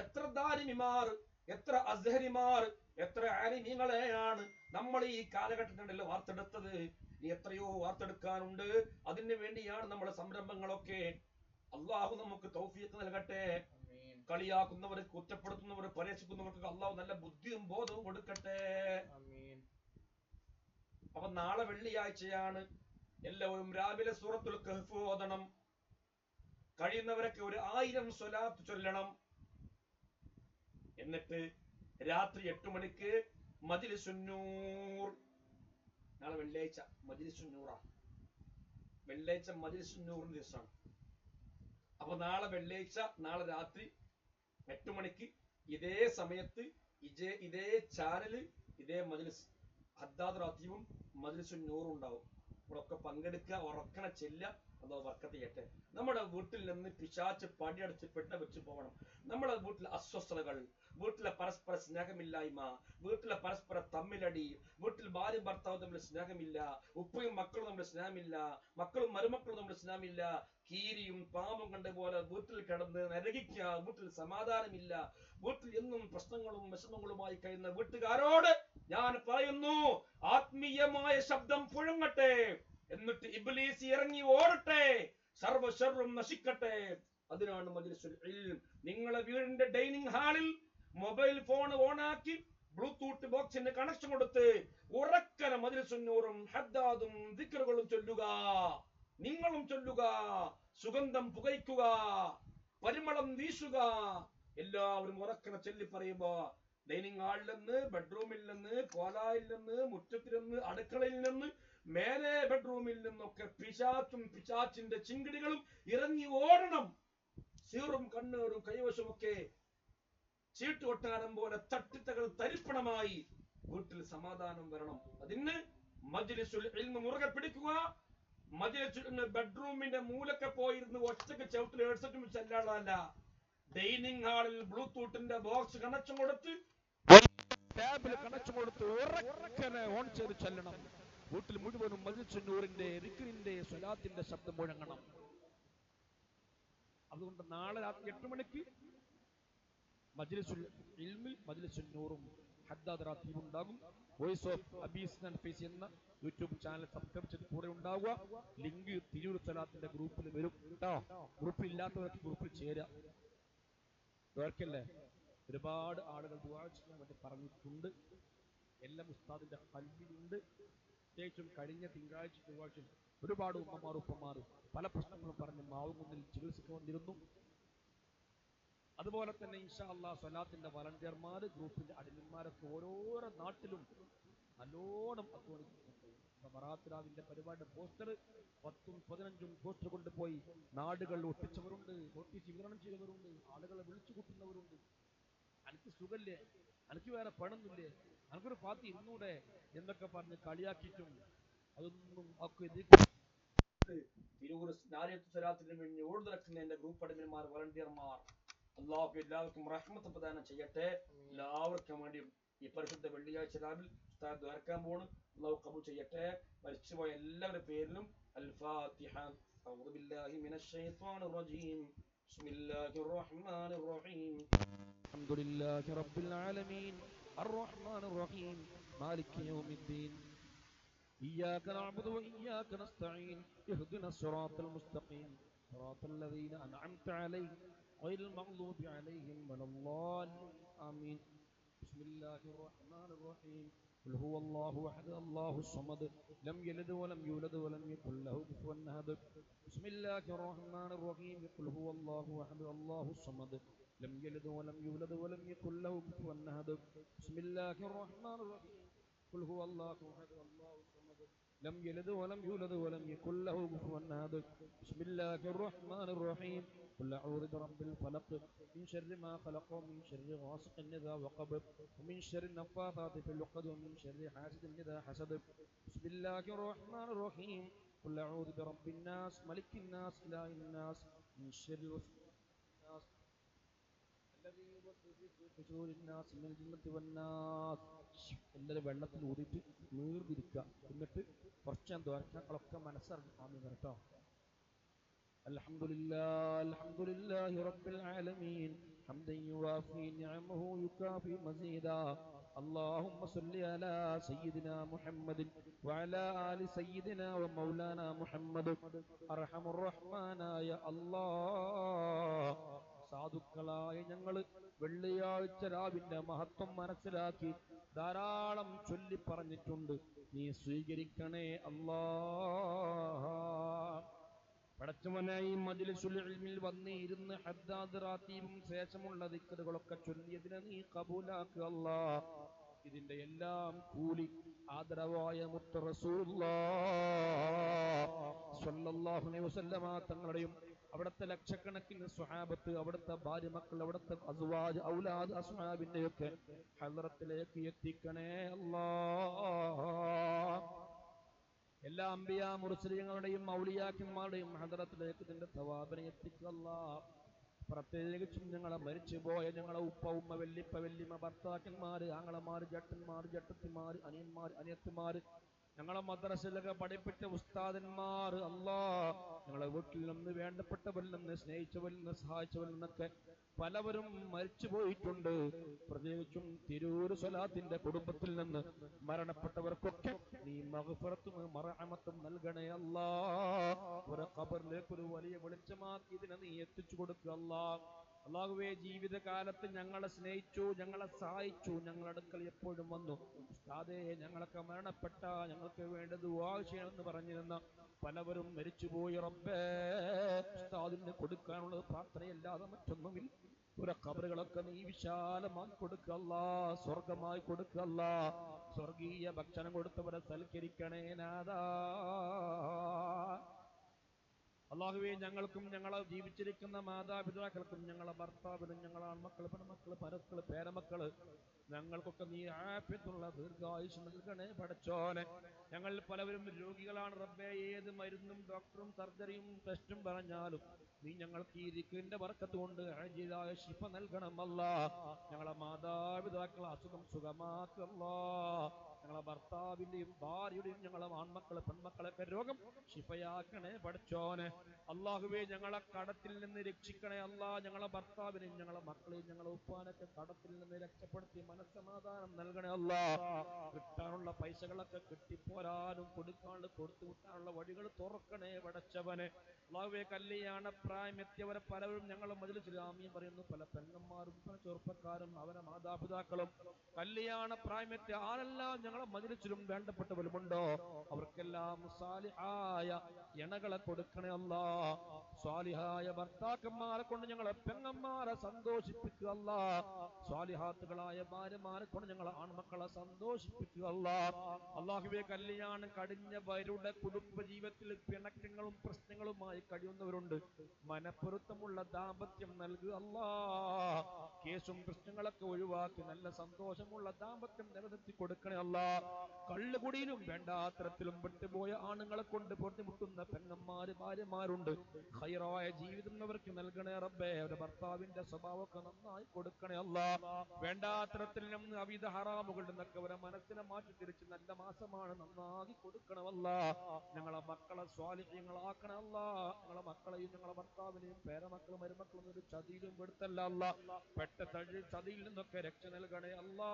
എത്ര ദാരിമിമാർ, എത്ര അസ്ഹരിമാർ, എത്ര ആലിമീങ്ങളെയാണ് നമ്മൾ ഈ കാലഘട്ടത്തിൽ വാർത്തെടുത്തത്. ഇനി എത്രയോ വാർത്തെടുക്കാനുണ്ട്. അതിനു വേണ്ടിയാണ് നമ്മുടെ സംരംഭങ്ങളൊക്കെ. അള്ളാഹു നമുക്ക് തൗഫീഖ് നൽകട്ടെ. കളിയാക്കുന്നവർ, കുറ്റപ്പെടുത്തുന്നവർ, പരിഹസിക്കുന്നവർക്ക് അള്ളാഹു നല്ല ബുദ്ധിയും ബോധവും കൊടുക്കട്ടെ. അപ്പൊ നാളെ വെള്ളിയാഴ്ചയാണ്. എല്ലാവരും രാവിലെ സൂറത്തുൽ കഹ്ഫ് ഓതണം. കഴിയുന്നവരൊക്കെ ഒരു 1000 സ്വലാത്ത് ചൊല്ലണം. എന്നിട്ട് രാത്രി 8 മണിക്ക് മജ്ലിസുന്നൂർ. നാളെ വെള്ളിയാഴ്ച മജ്ലിസുന്നൂറാ. വെള്ളിയാഴ്ച മജ്ലിസുന്നൂറിന്റെ ദിവസമാണ്. അപ്പൊ നാളെ വെള്ളിയാഴ്ച, നാളെ രാത്രി 8 മണിക്ക് ഇതേ സമയത്ത് ഇതേ ചാനല്, ഇതേ മജ്ലിസ്, ഹദ്ദാദ് റാത്തീബും മജ്ലിസുന്നൂറും ഉണ്ടാവും. നമ്മളൊക്കെ പങ്കെടുക്കുക, ഉറക്കണ ചെല്ല. അതോ വർക്കത്ത് ചെയ്യട്ടെ. നമ്മുടെ വീട്ടിൽ നിന്ന് പിശാച്ച് പടിയടച്ച് പെട്ട വെച്ച് പോകണം. നമ്മുടെ വീട്ടിലെ അസ്വസ്ഥതകൾ, വീട്ടിലെ പരസ്പര സ്നേഹമില്ലായ്മ, വീട്ടിലെ പരസ്പര തമ്മിലടി, വീട്ടിൽ ഭാര്യ ഭർത്താവ് തമ്മിൽ സ്നേഹമില്ല, ഉപ്പയും മക്കളും തമ്മിൽ സ്നേഹമില്ല, മക്കളും മരുമക്കളും തമ്മിൽ സ്നേഹമില്ല, കീരിയും പാമ്പും കണ്ട പോലെ വീട്ടിൽ കിടന്ന് നരകിക്കുക, വീട്ടിൽ സമാധാനമില്ല, വീട്ടിൽ എന്നും പ്രശ്നങ്ങളും വിഷമങ്ങളുമായി കഴിയുന്ന വീട്ടുകാരോട് ഞാൻ പറയുന്നു, ആത്മീയമായ ശബ്ദം പുഴങ്ങട്ടെ. എന്നിട്ട് ഇബ്ലീസ് ഇറങ്ങി ഓടട്ടെ, സർവ്വശർറും നശിക്കട്ടെ. അതിനാണ് മജ്ലിസുൽ ഇൽം. നിങ്ങളെ വീടിന്റെ ഡൈനിങ് ഹാളിൽ മൊബൈൽ ഫോൺ ഓണാക്കി ബ്ലൂടൂത്ത് ബോക്സിന് കണക്ഷൻ കൊടുത്ത് ഉറക്കന മജ്ലിസുന്നൂറും ഹദ്ദാദും ദിക്റുകളും ചൊല്ലുക. നിങ്ങളും ചൊല്ലുക, സുഗന്ധം പുകയ്ക്കുക, പരിമളം വീശുക. എല്ലാവരും ഉറക്കന ചൊല്ലി പറയുമ്പോ ഡൈനിങ് ഹാളിൽ നിന്ന്, ബെഡ്റൂമിൽ നിന്ന്, കോലായിൽ നിന്ന്, മുറ്റത്തിൽ നിന്ന്, അടുക്കളയിൽ നിന്ന്, മേലെ ബെഡ്റൂമിൽ നിന്നൊക്കെ പിശാച്ചും പിശാച്ചിന്റെ ചിങ്കിടികളും ഇറങ്ങി ഓടണം. സീറും കണ്ണൂരും കൈവശമൊക്കെ ചീട്ടുകൊട്ടാരം പോലെ തട്ടിത്തകൾ തരിപ്പണമായി വീട്ടിൽ സമാധാനം വരണം. അതിന് മജ്ലിസുൽ ഇൽമ് മുറുകെ പിടിക്കുക. മജ്ലിസുൽ ബെഡ്റൂമിന്റെ മൂലൊക്കെ പോയിരുന്ന് ഒറ്റക്ക് ചവിട്ടിൽ ഹെഡ്സെറ്റും ചെല്ലാളല്ല. ഡൈനിങ് ഹാളിൽ ബ്ലൂടൂത്തിന്റെ ബോക്സ് കണക്ഷൻ കൊടുത്ത്, ടാബിൽ കണക്ഷൻ കൊടുത്ത് ഉറക്കനെ ഓൺ ചെയ്ത് ചെല്ലണം. വീട്ടിൽ മുഴുവനും മജ്ലിസുന്നൂറിന്റെ, ദിക്റിന്റെ, സ്വലാത്തിന്റെ ശബ്ദം മുഴങ്ങണം. അതുകൊണ്ട് നാളെ രാത്രി 8 മണിക്ക് മജ്ലിസുൽ ഇൽമിൽ മജ്ലിസുന്നൂറും ഹദ്ദാദ് റാത്തീബും ഉണ്ടാകും. വോയിസ് ഓഫ് അബീസ് ആൻഡ് ഫേസ് എന്ന യൂട്യൂബ് ചാനൽ സബ്സ്ക്രൈബ് ചെയ്ത് കൂടെ ഉണ്ടാവുക. ലിങ്ക് തിരൂർ സ്വലാത്തിന്റെ ഗ്രൂപ്പിൽ വരും കേട്ടോ. ഗ്രൂപ്പിൽ ഇല്ലാത്തവർക്ക് ഗ്രൂപ്പിൽ ചേരാം. ദുആക്കല്ലേ, ഒരുപാട് ആളുകൾ ദുആ ചെയ്യാൻ വേണ്ടി പറഞ്ഞിട്ടുണ്ട്. എല്ലാം ഉസ്താദിന്റെ ഖൽബിലുണ്ട്. പ്രത്യേകിച്ചും കഴിഞ്ഞ തിങ്കളാഴ്ച ചൊവ്വാഴ്ച ഒരുപാട് ഉമ്മമാർ ഉപ്പമാർ പല പ്രശ്നങ്ങളും പറഞ്ഞ് മാവുകുന്നിൽ ചികിത്സയ്ക്ക് വന്നിരുന്നു. അതുപോലെ തന്നെ ഇൻഷാ അല്ലാഹ് സ്വലാത്തിന്റെ വളണ്ടിയർമാർ, ഗ്രൂപ്പിന്റെ അഡ്മിന്മാരൊക്കെ ഓരോരോ നാട്ടിലും നല്ലോണം അധ്വാനിക്കുന്നുണ്ട്. ബറാത്തിലാവിന്റെ പരിപാടിയുടെ പോസ്റ്റർ 10ഉം 15ഉം പോസ്റ്റർ കൊണ്ടുപോയി നാടുകളിൽ ഒട്ടിച്ചവരുണ്ട്, നോട്ടീസ് വിതരണം ചെയ്തവരുണ്ട്, ആളുകളെ വിളിച്ചു കൂട്ടുന്നവരുണ്ട്. എനിക്ക് സുഖല്ലേ, എനിക്ക് വേറെ പണൊന്നുമില്ലേ, എനിക്കൊരു പാർട്ടി ഇരുന്നൂടെ എന്നൊക്കെ പറഞ്ഞ് കളിയാക്കിയിട്ടും അതൊന്നും തിരൂർ സ്വലാത്തിന് വേണ്ടി ഓടുന്നടക്കുന്ന എന്റെ ഗ്രൂപ്പ് അഡ്മിന്മാർ, വളണ്ടിയർമാർ, അള്ളാഹു എല്ലാവർക്കും റഹ്മത്ത് പ്രദാനം ചെയ്യട്ടെ. എല്ലാവർക്കും വേണ്ടിയും ഈ പരിശുദ്ധ വെള്ളിയാഴ്ച രാവിലെ ഉസ്താദ് ദ്വാരക്കാൻ പോണ്. അള്ളാഹു കബൂൽ ചെയ്യട്ടെ. മരിച്ചുപോയ എല്ലാവരുടെ പേരിലും അൽ ഫാത്തിഹ. അഊദു ബില്ലാഹി മിനശ് ശൈത്വാനിർ റജീം. بسم الله الرحمن الرحيم الحمد لله رب العالمين الرحمن الرحيم مالك يوم الدين إياك نعبد وإياك نستعين اهدنا الصراط المستقيم صراط الذين أنعمت عليهم غير المغضوب عليهم ولا الضالين آمين بسم الله الرحمن الرحيم قل هو الله أحد الله الصمد لم يلد ولم يولد ولم يكن له كفوا أحد بسم الله الرحمن الرحيم قل هو الله أحد الله الصمد لم يلد ولم يولد ولم يكن له كفوا أحد بسم الله الرحمن الرحيم قل هو الله أحد الله الصمد لم يلد ولم يولد ولم يكن له كفوا أحد بسم الله الرحمن الرحيم قل أعوذ برب الفلق من شر ما خلق ومن شر غاسق إذا وقب ومن شر النفاثات في العقد ومن شر حاسد إذا حسد بسم الله الرحمن الرحيم قل أعوذ برب الناس ملك الناس إله الناس من شر الناس الذي يوسوس في صدور الناس من الجنة والناس. എല്ലാവരും വെള്ളത്തിൽ ഊതിയിട്ട് നീർതിരിക്കുക. എന്നിട്ട് കുറച്ച് ദ്വാരക്കാക്കളൊക്കെ മനസ്സറിഞ്ഞ് ആമീൻ കേട്ടോ. അൽഹംദുലില്ലാഹി റബ്ബിൽ ആലമീൻ ഹംദൻ യുവാഫി നിഅമഹു യുകാഫി മസീദാ اللهم صل على سيدنا محمد وعلى آل سيدنا ومولانا محمد أرحم الرحمن يا الله. സാധുക്കളായ ഞങ്ങൾ വെള്ളിയാഴ്ച രാവിന്റെ മഹത്വം മനസ്സിലാക്കി ധാരാളം ചൊല്ലി പറഞ്ഞിട്ടുണ്ട്. നീ സ്വീകരിക്കണേ അല്ലാഹ്. പടച്ചവനായി മജ്ലിസുൽ ഇൽമിൽ വന്നിരുന്ന് ഹദ്ദാദ് റാത്തീബും ശേഷമുള്ള ദിക്റുകളൊക്കെ ചൊല്ലിയതിനെ നീ കബൂലാക്കുക അല്ലാഹ്. ഇതിന്റെ എല്ലാം കൂലി ആദരവായ മുത്ത് റസൂലുള്ളാഹ് സ്വല്ലല്ലാഹു അലൈഹി വസല്ലമ തങ്ങളുടെയും അവിടുത്തെ ലക്ഷക്കണക്കിന് സ്വഹാബത്ത്, അവിടുത്തെ ഭാര്യ മക്കൾ, അവിടുത്തെ അസ്വാജ് ഔലാദ് അസ്ഹാബിന്റെയൊക്കെ ഹദ്റത്തിലേക്ക് എത്തിക്കണേ അല്ലാഹ്. എല്ലാ അംബിയാ മുർസലീങ്ങളുടെയും ഔലിയാക്കന്മാരുടെയും ഹദ്റത്തിലേക്ക് ഇതിന്റെ തവാബിനെ എത്തിക്കുക അല്ലാഹ്. പ്രത്യേകിച്ചും ഞങ്ങളെ മരിച്ചുപോയ ഞങ്ങളെ ഉപ്പ ഉമ്മ വെല്ലിപ്പ വെല്ലിമ ഭർത്താക്കന്മാര് ആങ്ങളമാര് ജട്ടന്മാര് ജട്ടത്തിമാര് അനിയന്മാര് അനിയത്തിമാര് ഞങ്ങളെ മദ്രസയിലൊക്കെ പഠിപ്പിച്ച ഉസ്താദന്മാർ അല്ലാഹ്, ഞങ്ങളെ വീട്ടിൽ നിന്ന് വേണ്ടപ്പെട്ടവരിൽ നിന്ന് സ്നേഹിച്ചവരിൽ നിന്ന് സഹായിച്ചവരിൽ നിന്നൊക്കെ പലവരും മരിച്ചു പോയിട്ടുണ്ട്. പ്രത്യേകിച്ചും തിരൂർ സ്വലാത്തിന്റെ കുടുംബത്തിൽ നിന്ന് മരണപ്പെട്ടവർക്കൊക്കെ നീ മഗ്ഫിറത്തും മർഹമത്തും നൽകണേ അല്ലാഹ്. ഒരു ഖബറിലേക്ക് ഒരു വലിയ വെളിച്ചമാക്കി ഇതിനെ നീ എത്തിച്ചു കൊടുക്കുക അല്ലാഹ്. അല്ലാഹുവേ, ജീവിതകാലത്ത് ഞങ്ങളെ സ്നേഹിച്ചു, ഞങ്ങളെ സഹായിച്ചു, ഞങ്ങളുടെ അടുക്കൽ എപ്പോഴും വന്നു ഉസ്താദേ ഞങ്ങളൊക്കെ മരണപ്പെട്ട ഞങ്ങൾക്ക് വേണ്ടി ദുആ ചെയ്യണമെന്ന് പറഞ്ഞിരുന്ന പലവരും മരിച്ചുപോയി. റബ്ബേ, ഉസ്താദിന് കൊടുക്കാനുള്ളത് പ്രാർത്ഥനയല്ലാതെ മറ്റൊന്നുമില്ല. ഒരു ഖബറുകളൊക്കെ നീ വിശാലമായി കൊടുക്കുക അല്ലാഹ്, സ്വർഗമായി കൊടുക്കുക അല്ലാഹ്. സ്വർഗീയ ഭക്ഷണം കൊടുത്തവരെ സൽക്കരിക്കണേ നാഥാ. അല്ലാഹുവേ, ഞങ്ങൾക്കും ഞങ്ങളെ ജീവിച്ചിരിക്കുന്ന മാതാപിതാക്കൾക്കും ഞങ്ങളെ ഭർത്താവിനും ഞങ്ങളെ ആൺമക്കള് പെൺമക്കള് പരക്കള് പേരമക്കള് ഞങ്ങൾക്കൊക്കെ നീ ആഫിയത്തുള്ള ദീർഘായുസ് നൽകണേ പടച്ചോനെ. ഞങ്ങൾ പലവരും രോഗികളാണ് റബ്ബേ. ഏത് മരുന്നും ഡോക്ടറും സർജറിയും ടെസ്റ്റും പറഞ്ഞാലും നീ ഞങ്ങൾക്ക് ഈ ദിക്റിന്റെ ബർക്കത്ത് കൊണ്ട് ആജിലായ ശിഫ നൽകണം അല്ലാഹ്. ഞങ്ങളെ മാതാപിതാക്കളെ അസുഖം സുഖമാക്കുക അല്ലാഹ്. ഞങ്ങളെ ഭർത്താവിന്റെയും ഭാര്യയുടെയും ഞങ്ങളെ ആൺമക്കളെ പെൺമക്കളൊക്കെ രോഗം ശിഫയാക്കണേ പടച്ചോനെ. അല്ലാഹുവേ, ഞങ്ങളെ കടത്തിൽ നിന്ന് രക്ഷിക്കണേ അല്ലാഹ്. ഞങ്ങളെ ഭർത്താവിനെയും ഞങ്ങളെ മക്കളെയും ഞങ്ങളെ ഉപ്പാനൊക്കെ കടത്തിൽ നിന്ന് രക്ഷപ്പെടുത്തി മനസ്സമാധാനം നൽകണേ അല്ലാഹ്. കിട്ടാനുള്ള പൈസകളൊക്കെ കിട്ടിപ്പോരാനും കൊടുക്കാണ്ട് കൊടുത്തു വിട്ടാനുള്ള വഴികൾ തുറക്കണേ പടച്ചവനെ. അല്ലാഹുവേ, കല്യാണ പ്രായമെത്തിയവരെ പലരും ഞങ്ങളെ മജ്‌ലിസിൽ ആമീൻ പറയുന്നു. പല പെങ്ങന്മാരും പല ചെറുപ്പക്കാരും അവരെ മാതാപിതാക്കളും കല്യാണ പ്രായമെത്തിയ ആരെല്ലാം ഞങ്ങളെ മജ്‌ലിസിലും വേണ്ടപ്പെട്ടവരുമുണ്ടോ അവർക്കെല്ലാം സാലിഹായ ഇണകളെ കൊടുക്കണേ അല്ലാഹ്. സാലിഹായ ഭർത്താക്കന്മാരെ കൊണ്ട് ഞങ്ങളെ പെങ്ങന്മാരെ സന്തോഷിപ്പിക്കുക അല്ലാഹ്. സ്വാലിഹാത്തുകളായ ഭാര്യമാരെ കൊണ്ട് ഞങ്ങളെ ആൺമക്കളെ സന്തോഷിപ്പിക്കുക അല്ലാഹ്. അല്ലാഹുവേ, കല്യാണം കഴിഞ്ഞവരുടെ കുടുംബ ജീവിതത്തിൽ പിണക്കങ്ങളും പ്രശ്നങ്ങളുമായി കഴിയുന്നവരുണ്ട്. മനപ്പൊരുത്തമുള്ള ദാമ്പത്യം നൽകുക അല്ലാഹ്. കേസും പ്രശ്നങ്ങളൊക്കെ ഒഴിവാക്കി നല്ല സന്തോഷമുള്ള ദാമ്പത്യം നിലനിർത്തി കൊടുക്കണേ അല്ലാ. കള്ളുകുടിയിലും വേണ്ടാത്തരത്തിലും പെട്ടുപോയ ആണുങ്ങളെ കൊണ്ട് പൊട്ടിമുട്ടുന്ന പെങ്ങന്മാര് ഭാര്യമാരുണ്ട്. ഖൈറായ ജീവിതം അവർക്ക് നൽകണേ റബ്ബേ. അവരുടെ ഭർത്താവിന്റെ സ്വഭാവമൊക്കെ നന്നായി കൊടുക്കണേ അല്ലാ. വേണ്ടാത്തരത്തിൽ നിന്ന് അവിധ ഹറാമുകളിൽ നിന്നൊക്കെ അവരെ മനസ്സിനെ മാറ്റി തിരിച്ച് നല്ല മാസമാണ് നന്നാക്കി കൊടുക്കണമല്ല. ഞങ്ങളെ മക്കളെ സ്വാലിഹ്യങ്ങളാക്കണമല്ല. ഞങ്ങളെ മക്കളെയും ഞങ്ങളെ ഭർത്താവിനെയും പേരമക്കളും മരുമക്കളും ഒരു ചതിയിലും പെടുത്തല്ല അല്ല. പെട്ട ചതിയിൽ നിന്നൊക്കെ രക്ഷ നൽകണേ അല്ലാ.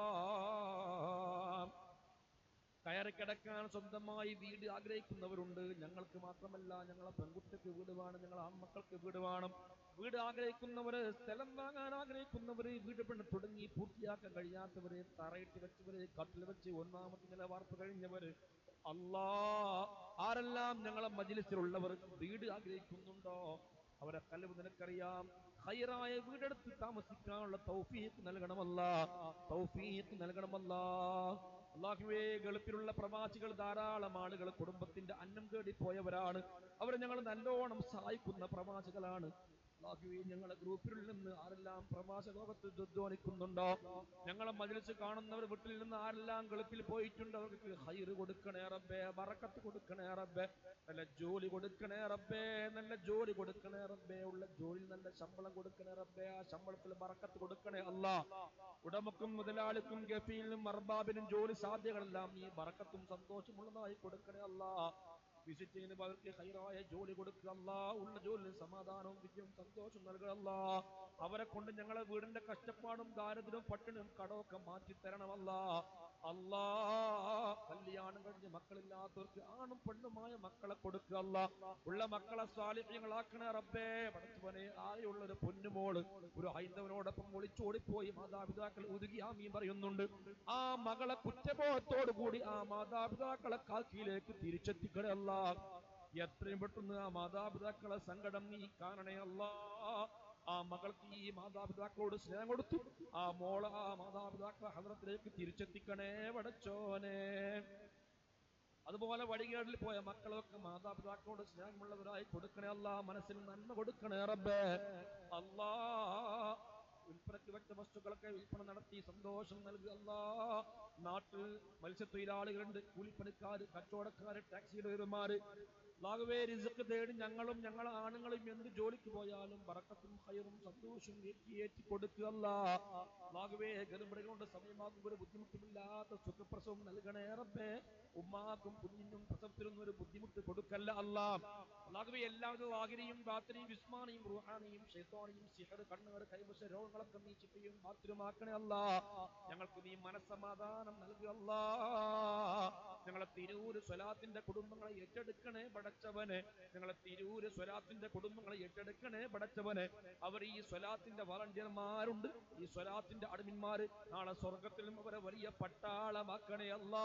കയറി കിടക്കാൻ സ്വന്തമായി വീട് ആഗ്രഹിക്കുന്നവരുണ്ട്. ഞങ്ങൾക്ക് മാത്രമല്ല, ഞങ്ങളെ പെൺകുട്ടിക്ക് വീട് വേണം, ഞങ്ങളെ ആൺമക്കൾക്ക് വീട് വേണം. വീട് ആഗ്രഹിക്കുന്നവര്, സ്ഥലം വാങ്ങാൻ ആഗ്രഹിക്കുന്നവര്, വീട് പണി തുടങ്ങി പൂർത്തിയാക്കാൻ കഴിയാത്തവര്, തറയിട്ട് വെച്ചവര്, കട്ടിൽ വെച്ച് ഒന്നാമത്തെ നില വാർപ്പ് കഴിഞ്ഞവര്, അല്ലാ, ആരെല്ലാം ഞങ്ങളെ മജ്‌ലിസിലുള്ളവർ വീട് ആഗ്രഹിക്കുന്നുണ്ടോ അവരെ കൽബ് നിനക്കറിയാം. ഖൈറായ വീടെടുത്ത് താമസിക്കാനുള്ള തൗഫീഖ് നൽകണമല്ലാ. തൗഫീഖ് നൽകണമല്ലാ. അല്ലാഹുവേ, ഗൾഫിലുള്ള പ്രവാസികൾ ധാരാളം ആളുകൾ കുടുംബത്തിന്റെ അന്നം തേടി പോയവരാണ്. അവരെ ഞങ്ങൾ നല്ലോണം സഹായിക്കുന്ന പ്രവാസികളാണ്. അല്ലാഹുവേ, ഞങ്ങളെ ഗ്രൂപ്പിൽ നിന്ന് ആരെല്ലാം പ്രവാസ ലോകത്ത് ദ്വാനിക്കുന്നുണ്ടോ, ഞങ്ങളെ മജ്‌ലിസ് കാണുന്നവർ വീട്ടിൽ നിന്ന് ആരെല്ലാം ഗൾഫിൽ പോയിട്ടുണ്ടോ, അവർക്ക് ഖൈർ കൊടുക്കണേ റബ്ബേ, ബറക്കത്ത് കൊടുക്കണേ റബ്ബേ, നല്ല ജോലി കൊടുക്കണേ റബ്ബേ, നല്ല ജോലി കൊടുക്കണേ റബ്ബേ, ഉള്ള ജോലിയിൽ നല്ല ശമ്പളം കൊടുക്കണേ റബ്ബേ, ആ ശമ്പളത്തിൽ ബറക്കത്ത് കൊടുക്കണേ അല്ലാ. ഉടമക്കും മുതലാളിക്കും ഗഫീലിനും അർബാബിനും ജോലി സാധ്യതകളെല്ലാം നീ ബറക്കത്തും സന്തോഷമുള്ളതായി കൊടുക്കണേ അല്ലാ. വിസിറ്റ് ചെയ്യുന്ന അവർക്ക് ഖൈറായ ജോലി കൊടുക്കുക അല്ലാ. ഉള്ള ജോലിയിൽ സമാധാനവും വിജയവും സന്തോഷം നൽകുക അല്ലാ. അവരെ കൊണ്ട് ഞങ്ങളെ വീടിന്റെ കഷ്ടപ്പാടും ദാരിദ്ര്യവും പട്ടിണിയും കടമൊക്കെ മാറ്റി തരണമല്ലാ. അല്ലാ, കല്യാണം കഴിഞ്ഞ് മക്കളില്ലാത്തവർക്ക് ആണും പെണ്ണുമായ മക്കളെ കൊടുക്കുക അല്ലാ. ഉള്ള മക്കളെ സ്വാലിഹ്യങ്ങളാക്കണേ റബ്ബേ. പടച്ചവനെ, ആകെയുള്ള ഒരു പൊന്നുമോള് ഒരു ഹൈന്ദവനോടൊപ്പം ഒളിച്ചോടിപ്പോയി മാതാപിതാക്കൾ ഉതുകി ആമീൻ പറയുന്നുണ്ട്. ആ മകളെ കുറ്റബോധത്തോടു കൂടി ആ മാതാപിതാക്കളെ കാക്കിയിലേക്ക് തിരിച്ചെത്തിക്കണേ അല്ലാ. എത്രയും പെട്ടെന്ന് ആ മാതാപിതാക്കളെ സങ്കടം നീ കാണണേ അല്ലാ. ആ മകൾക്ക് ഈ മാതാപിതാക്കളോട് സ്നേഹം കൊടുത്തു ആ മോളെ ആ മാതാപിതാക്കളെ ഹദ്റത്തിലേക്ക് തിരിച്ചെത്തിക്കണേ പടച്ചോനെ. അതുപോലെ വഴികേടിൽ പോയ മക്കളൊക്കെ മാതാപിതാക്കളോട് സ്നേഹമുള്ളവരായി കൊടുക്കണേ അല്ലാ. മനസ്സിൽ നന്മ കൊടുക്കണേ റബ്ബേ. അല്ലാ, വിൽപ്പനക്ക് വെച്ച വസ്തുക്കളൊക്കെ വിൽപ്പന നടത്തി സന്തോഷം നൽകുക അല്ലാ. നാട്ടിൽ മത്സ്യത്തൊഴിലാളികളുണ്ട്, കൂലിപ്പണിക്കാര്, കച്ചവടക്കാര്, ടാക്സി ഡ്രൈവർമാര്, അല്ലാഹുവേ, റിസ്ക് തേടി ഞങ്ങളും ഞങ്ങളെ ആണുങ്ങളും എന്ത് ജോലിക്ക് പോയാലും ബറക്കത്തും ഖൈറും സന്തോഷവും ഏറ്റി കൊടുക്കുക അല്ലാ. അല്ലാഹുവേ, ഗർഭിണികളുടെ സമയമാകുമ്പോൾ ഒരു ബുദ്ധിമുട്ടുമില്ലാത്ത സുഖപ്രസവം നൽകണേ റബ്ബേ. ഉമ്മാക്കും കുഞ്ഞിനും പ്രസവത്തിലൊന്നും ഒരു ബുദ്ധിമുട്ട് കൊടുക്കല്ല അല്ലാ. അല്ലാഹുവേ, എല്ലാവരും വാഹിരിയും ബാത്തിനിയും വിസ്മാനിയും റൂഹാനിയും ശൈത്വാനിയും സിഹർ, കണ്ണുകൾ, കൈവശ രോഗങ്ങളൊക്കെ നീ ചിട്ടയും ബാത്തിലുമാക്കണേ അല്ലാ. ഞങ്ങൾക്ക് നീ മനസ്സമാധാനം നൽകുക അല്ലാ. ഞങ്ങളെ തിരൂര് സ്വലാത്തിന്റെ കുടുംബങ്ങളെ ഏറ്റെടുക്കണേ പടച്ചവനെ. ഞങ്ങളെ തിരൂര് സ്വലാത്തിന്റെ കുടുംബങ്ങളെ ഏറ്റെടുക്കണേ പടച്ചവനെ. അവർ ഈ സ്വലാത്തിന്റെ വളണ്ടിയർമാരുണ്ട്, ഈ സ്വലാത്തിന്റെ അഡ്മിന്മാര്, നാളെ സ്വർഗത്തിലും അവരെ വലിയ പട്ടാളമാക്കണേ അല്ലാ.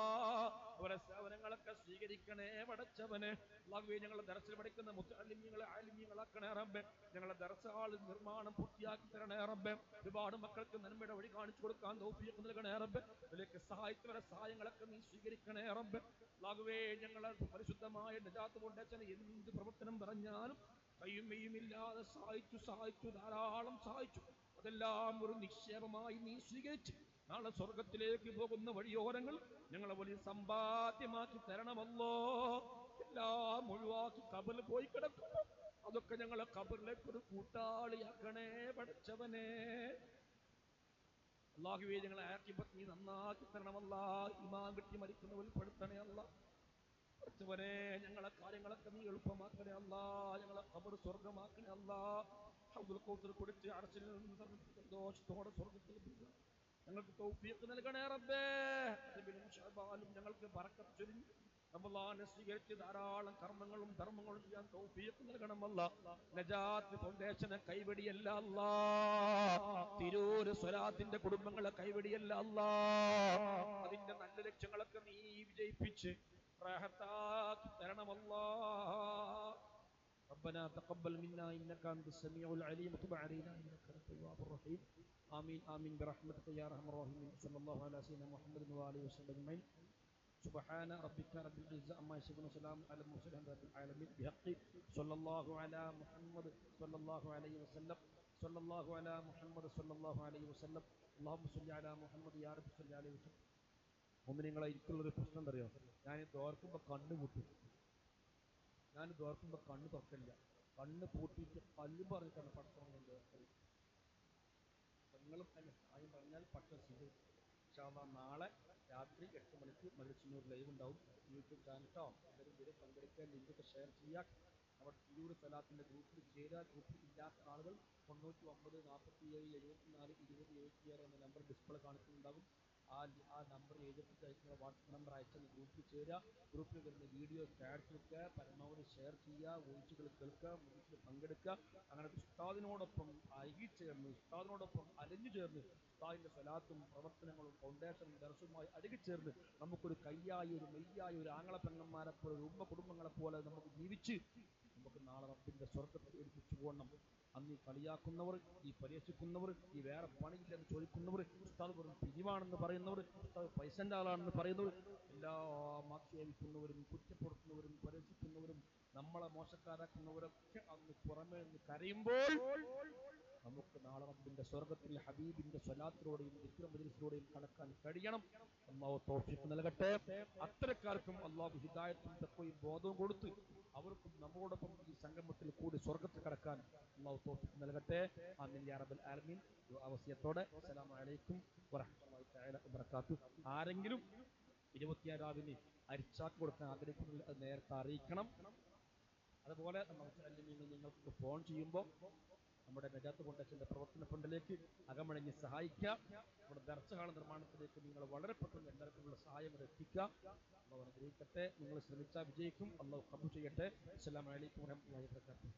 അവരെ സേവനങ്ങളൊക്കെ സ്വീകരിക്കണേ പടച്ചവനെ. അല്ലാഹുവേ, ഞങ്ങളെ ദർസിൽ പഠിക്കുന്ന മുത്തഅല്ലിമീങ്ങളെ ആലിമീങ്ങളാക്കണേ റബ്ബേ. ഞങ്ങളെ ദർസ് ഹാൾ നിർമ്മാണം പൂർത്തിയാക്കി തരണേ റബ്ബേ. ഒരുപാട് മക്കൾക്ക് നന്മയുടെ വഴി കാണിച്ചു കൊടുക്കാൻ തൗഫീഖ് നൽകണേ റബ്ബേ. ഇതിലേക്ക് സഹായിച്ചവരെ സഹായങ്ങളൊക്കെ നീ സ്വീകരിക്കണേ റബ്ബേ. അല്ലാഹുവേ, ഞങ്ങളെ പരിശുദ്ധമായ നജാത്ത് ഫൗണ്ടേഷൻ എന്ത് പ്രവർത്തനം പറഞ്ഞാലും കയ്യും മെയ്യുമില്ലാതെ സഹായിച്ചു ധാരാളം സഹായിച്ചു. അതെല്ലാം ഒരു നിക്ഷേപമായി നീ സ്വീകരിച്ച് നാളെ സ്വർഗത്തിലേക്ക് പോകുന്ന വഴിയോരങ്ങൾ ഞങ്ങളെ വലിയ സമ്പാദ്യമാക്കി തരണമല്ലോ. എല്ലാം ഒഴിവാക്കി ഖബറിൽ പോയി കിടക്കുമ്പോൾ അതൊക്കെ ഞങ്ങളെ ഖബറിലേക്ക് ഒരു കൂട്ടാളിയാക്കണേ പടച്ചവനെ. അല്ലാഹുവേ, ഞങ്ങളെ ആഖിബത്ത് നീ നന്നാക്കി തരണമല്ലാ. ഈമാൻ കിട്ടി മരിക്കുന്നവരിൽ പെടുത്തണേ അല്ലാ. പടച്ചവനെ, ഞങ്ങളെ കാര്യങ്ങളൊക്കെ നീ എളുപ്പമാക്കണേ അല്ലാ. ഞങ്ങളെ ഖബർ സ്വർഗമാക്കണേ അല്ലാ. ഹൗദുൽ കൗസർ കുടിച്ച് അർശിൽ സന്തോഷത്തോടെ സ്വർഗത്തിൽ പോകാൻ ഞങ്ങൾക്ക് തൗഫീഖ് നൽകണേ റബ്ബേ. റബീഉൽ ശഅബാനും ഞങ്ങൾക്ക് ബറക്കത്ത് ചൊരിഞ്ഞ് റമളാനെ സ്വീകരിച്ച് ധാരാളം കർമ്മങ്ങളും ധർമ്മങ്ങളും ചെയ്യാൻ തൗഫീഖ് നൽകണമല്ലാ. നജാത്ത് ഫൗണ്ടേഷനെ കൈവടിയല്ല അല്ലാ. തിരൂര് സ്വലാത്തിന്റെ കുടുംബങ്ങളെ കൈവടിയല്ല അല്ലാ. അതിന്റെ നല്ല ലക്ഷ്യങ്ങളൊക്കെ നീ വിജയിപ്പിച്ച് റഹത്താക്കി തരണമല്ലാ. ربنا تقبل منا إنك أنت السميع العليم وتب علينا إنك أنت التواب الرحيم. آمين آمين برحمتك يا أرحم الراحمين. صلى الله على سيدنا محمد وآله وسلم أجمعين. سبحان ربك رب العزة عما يصفون وسلام على المرسلين رب العالمين بحق صلى الله على محمد صلى الله عليه وسلم. സല്ലല്ലാഹു അലാ മുഹമ്മദ് സല്ലല്ലാഹു അലൈഹി വസല്ലം അല്ലാഹുമ്മ സ്വല്ലി അലാ മുഹമ്മദ് യാ റബ്ബി സ്വല്ലി അലൈഹി വസല്ലം. മുഅ്മിനീങ്ങളെ എനിക്കുള്ളൊരു പ്രശ്നം എന്തറിയോ? ഞാൻ ദോർക്കുമ്പോൾ കണ്ണ് പൂട്ടും. ഞാൻ ദോർക്കുമ്പോൾ കണ്ണ് തുറക്കില്ല. കണ്ണ് പൂട്ടിയിട്ട് കല്ല് പറഞ്ഞിട്ടാണ് പടത്തോളം ദോർക്കൽ. നിങ്ങളും അതിന് സഹായം പറഞ്ഞാൽ പട്ട സിദ്ധ. നാളെ രാത്രി 8 മണിക്ക് മജലിസിനൂർ ലൈവ് ഉണ്ടാവും. യൂട്യൂബ് ചാനലിട്ടോ എല്ലാവരും ഇതിൽ പങ്കെടുക്കാൻ ലിങ്കൊക്കെ ഷെയർ ചെയ്യുക. നമ്മുടെ തിരൂർ സലാത്തിൻ്റെ ഗ്രൂപ്പിൽ ചേരുക. ഗ്രൂപ്പിൽ ഇല്ലാത്ത ആളുകൾ 99 47 74 20 76 എന്ന നമ്പർ ഡിസ്പ്ലേ കാണിക്കുന്നുണ്ടാകും. ആ നമ്പർ എഴുതിട്ട് അയക്കുന്ന വാട്സപ്പ് നമ്പർ അയച്ചാൽ ഗ്രൂപ്പിൽ ചേരുക. ഗ്രൂപ്പിൽ വരുന്ന വീഡിയോ സ്റ്റാറ്റസ് വെക്കുക, പരമാവധി ഷെയർ ചെയ്യുക, വോയിസുകൾ കേൾക്കുക, മുഖത്തിൽ പങ്കെടുക്കുക. അങ്ങനെ ഉസ്താദിനോടൊപ്പം അഴിച്ചേർന്ന്, ഉസ്താദിനോടൊപ്പം അലിഞ്ഞു ചേർന്ന്, ഉസ്താദിൻ്റെ സ്വലാത്തും പ്രവർത്തനങ്ങളും ഫൗണ്ടേഷനും ദർശനവുമായി അഴുകിച്ചേർന്ന് നമുക്കൊരു കയ്യായി, ഒരു മെയ്യായി, ഒരു ആങ്ങള പെങ്ങന്മാരെ പോലെ, ഒരു ഉമ്മ കുടുംബങ്ങളെ പോലെ നമുക്ക് ജീവിച്ച് നമുക്ക് നാളെ റബ്ബിൻ്റെ സ്വർഗ്ഗത്തിൽ ഏൽപ്പിച്ചു പോകണം. അന്ന് ഈ കളിയാക്കുന്നവർ, ഈ പരിഹസിക്കുന്നവർ, ഈ വേറെ പണിയില്ലെന്ന് ചോദിക്കുന്നവർ, ഉസ്താദ് വെറും പിരിവാണെന്ന് പറയുന്നവർ, ഉസ്താദ് പൈസൻ്റെ ആളാണെന്ന് പറയുന്നവർ, എല്ലാം ആക്ഷേപിക്കുന്നവരും കുറ്റപ്പെടുത്തുന്നവരും പരിഹസിക്കുന്നവരും നമ്മളെ മോശക്കാരാക്കുന്നവരൊക്കെ അന്ന് പുറമേ നിന്ന് കരയുമ്പോൾ നമുക്ക് നാളെ റബ്ബിന്റെ സ്വർഗ്ഗത്തിൽ ഹബീബിന്റെ സ്വലാത്തിലൂടെയും ദിക്ർ മജ്ലിസിലൂടെയും കടക്കാൻ കഴിയണം. അല്ലാഹു തൗഫീഖ് നൽകട്ടെ. അത്തരക്കാർക്കും അല്ലാഹു ഹിദായത്തും തഖ്വയും ബോധവും കൊടുത്ത് അവർക്കും നമ്മളോടൊപ്പം ഈ സംഗമത്തിൽ കൂടി സ്വർഗ്ഗത്തിൽ കടക്കാൻ അല്ലാഹു തൗഫീഖ് നൽകട്ടെ. ആമീൻ യാ റബ്ബൽ ആലമീൻ. ദുആവസിയത്തോടെ അസ്സലാമു അലൈക്കും വറഹ്മത്തുള്ളാഹി തആല വബറകാതുഹു. ആരെങ്കിലും 26 രാവിലെ അരിച്ചാക്ക് കൊടുക്കാൻ ആഗ്രഹിക്കുന്നില്ല, അത് നേരത്തെ അറിയിക്കണം. അതുപോലെ നിങ്ങൾക്ക് ഫോൺ ചെയ്യുമ്പോൾ നമ്മുടെ നജാത്ത് ഫൗണ്ടേഷന്റെ പ്രവർത്തന ഫണ്ടിലേക്ക് അകമടങ്ങി സഹായിക്കുക. നമ്മുടെ ദർശഹാള നിർമ്മാണത്തിലേക്ക് നിങ്ങൾ വളരെ പെട്ടെന്ന് എല്ലാവർക്കുമുള്ള സഹായം എത്തിക്കുക. അള്ളാഹു അനുഗ്രഹിക്കട്ടെ. നിങ്ങൾ ശ്രമിച്ചാൽ വിജയിക്കും. അള്ളാഹു കബൂൽ ചെയ്യട്ടെ. അസ്സലാമു അലൈക്കും വറഹ്മത്തുള്ളാഹി വബറകാതുഹു.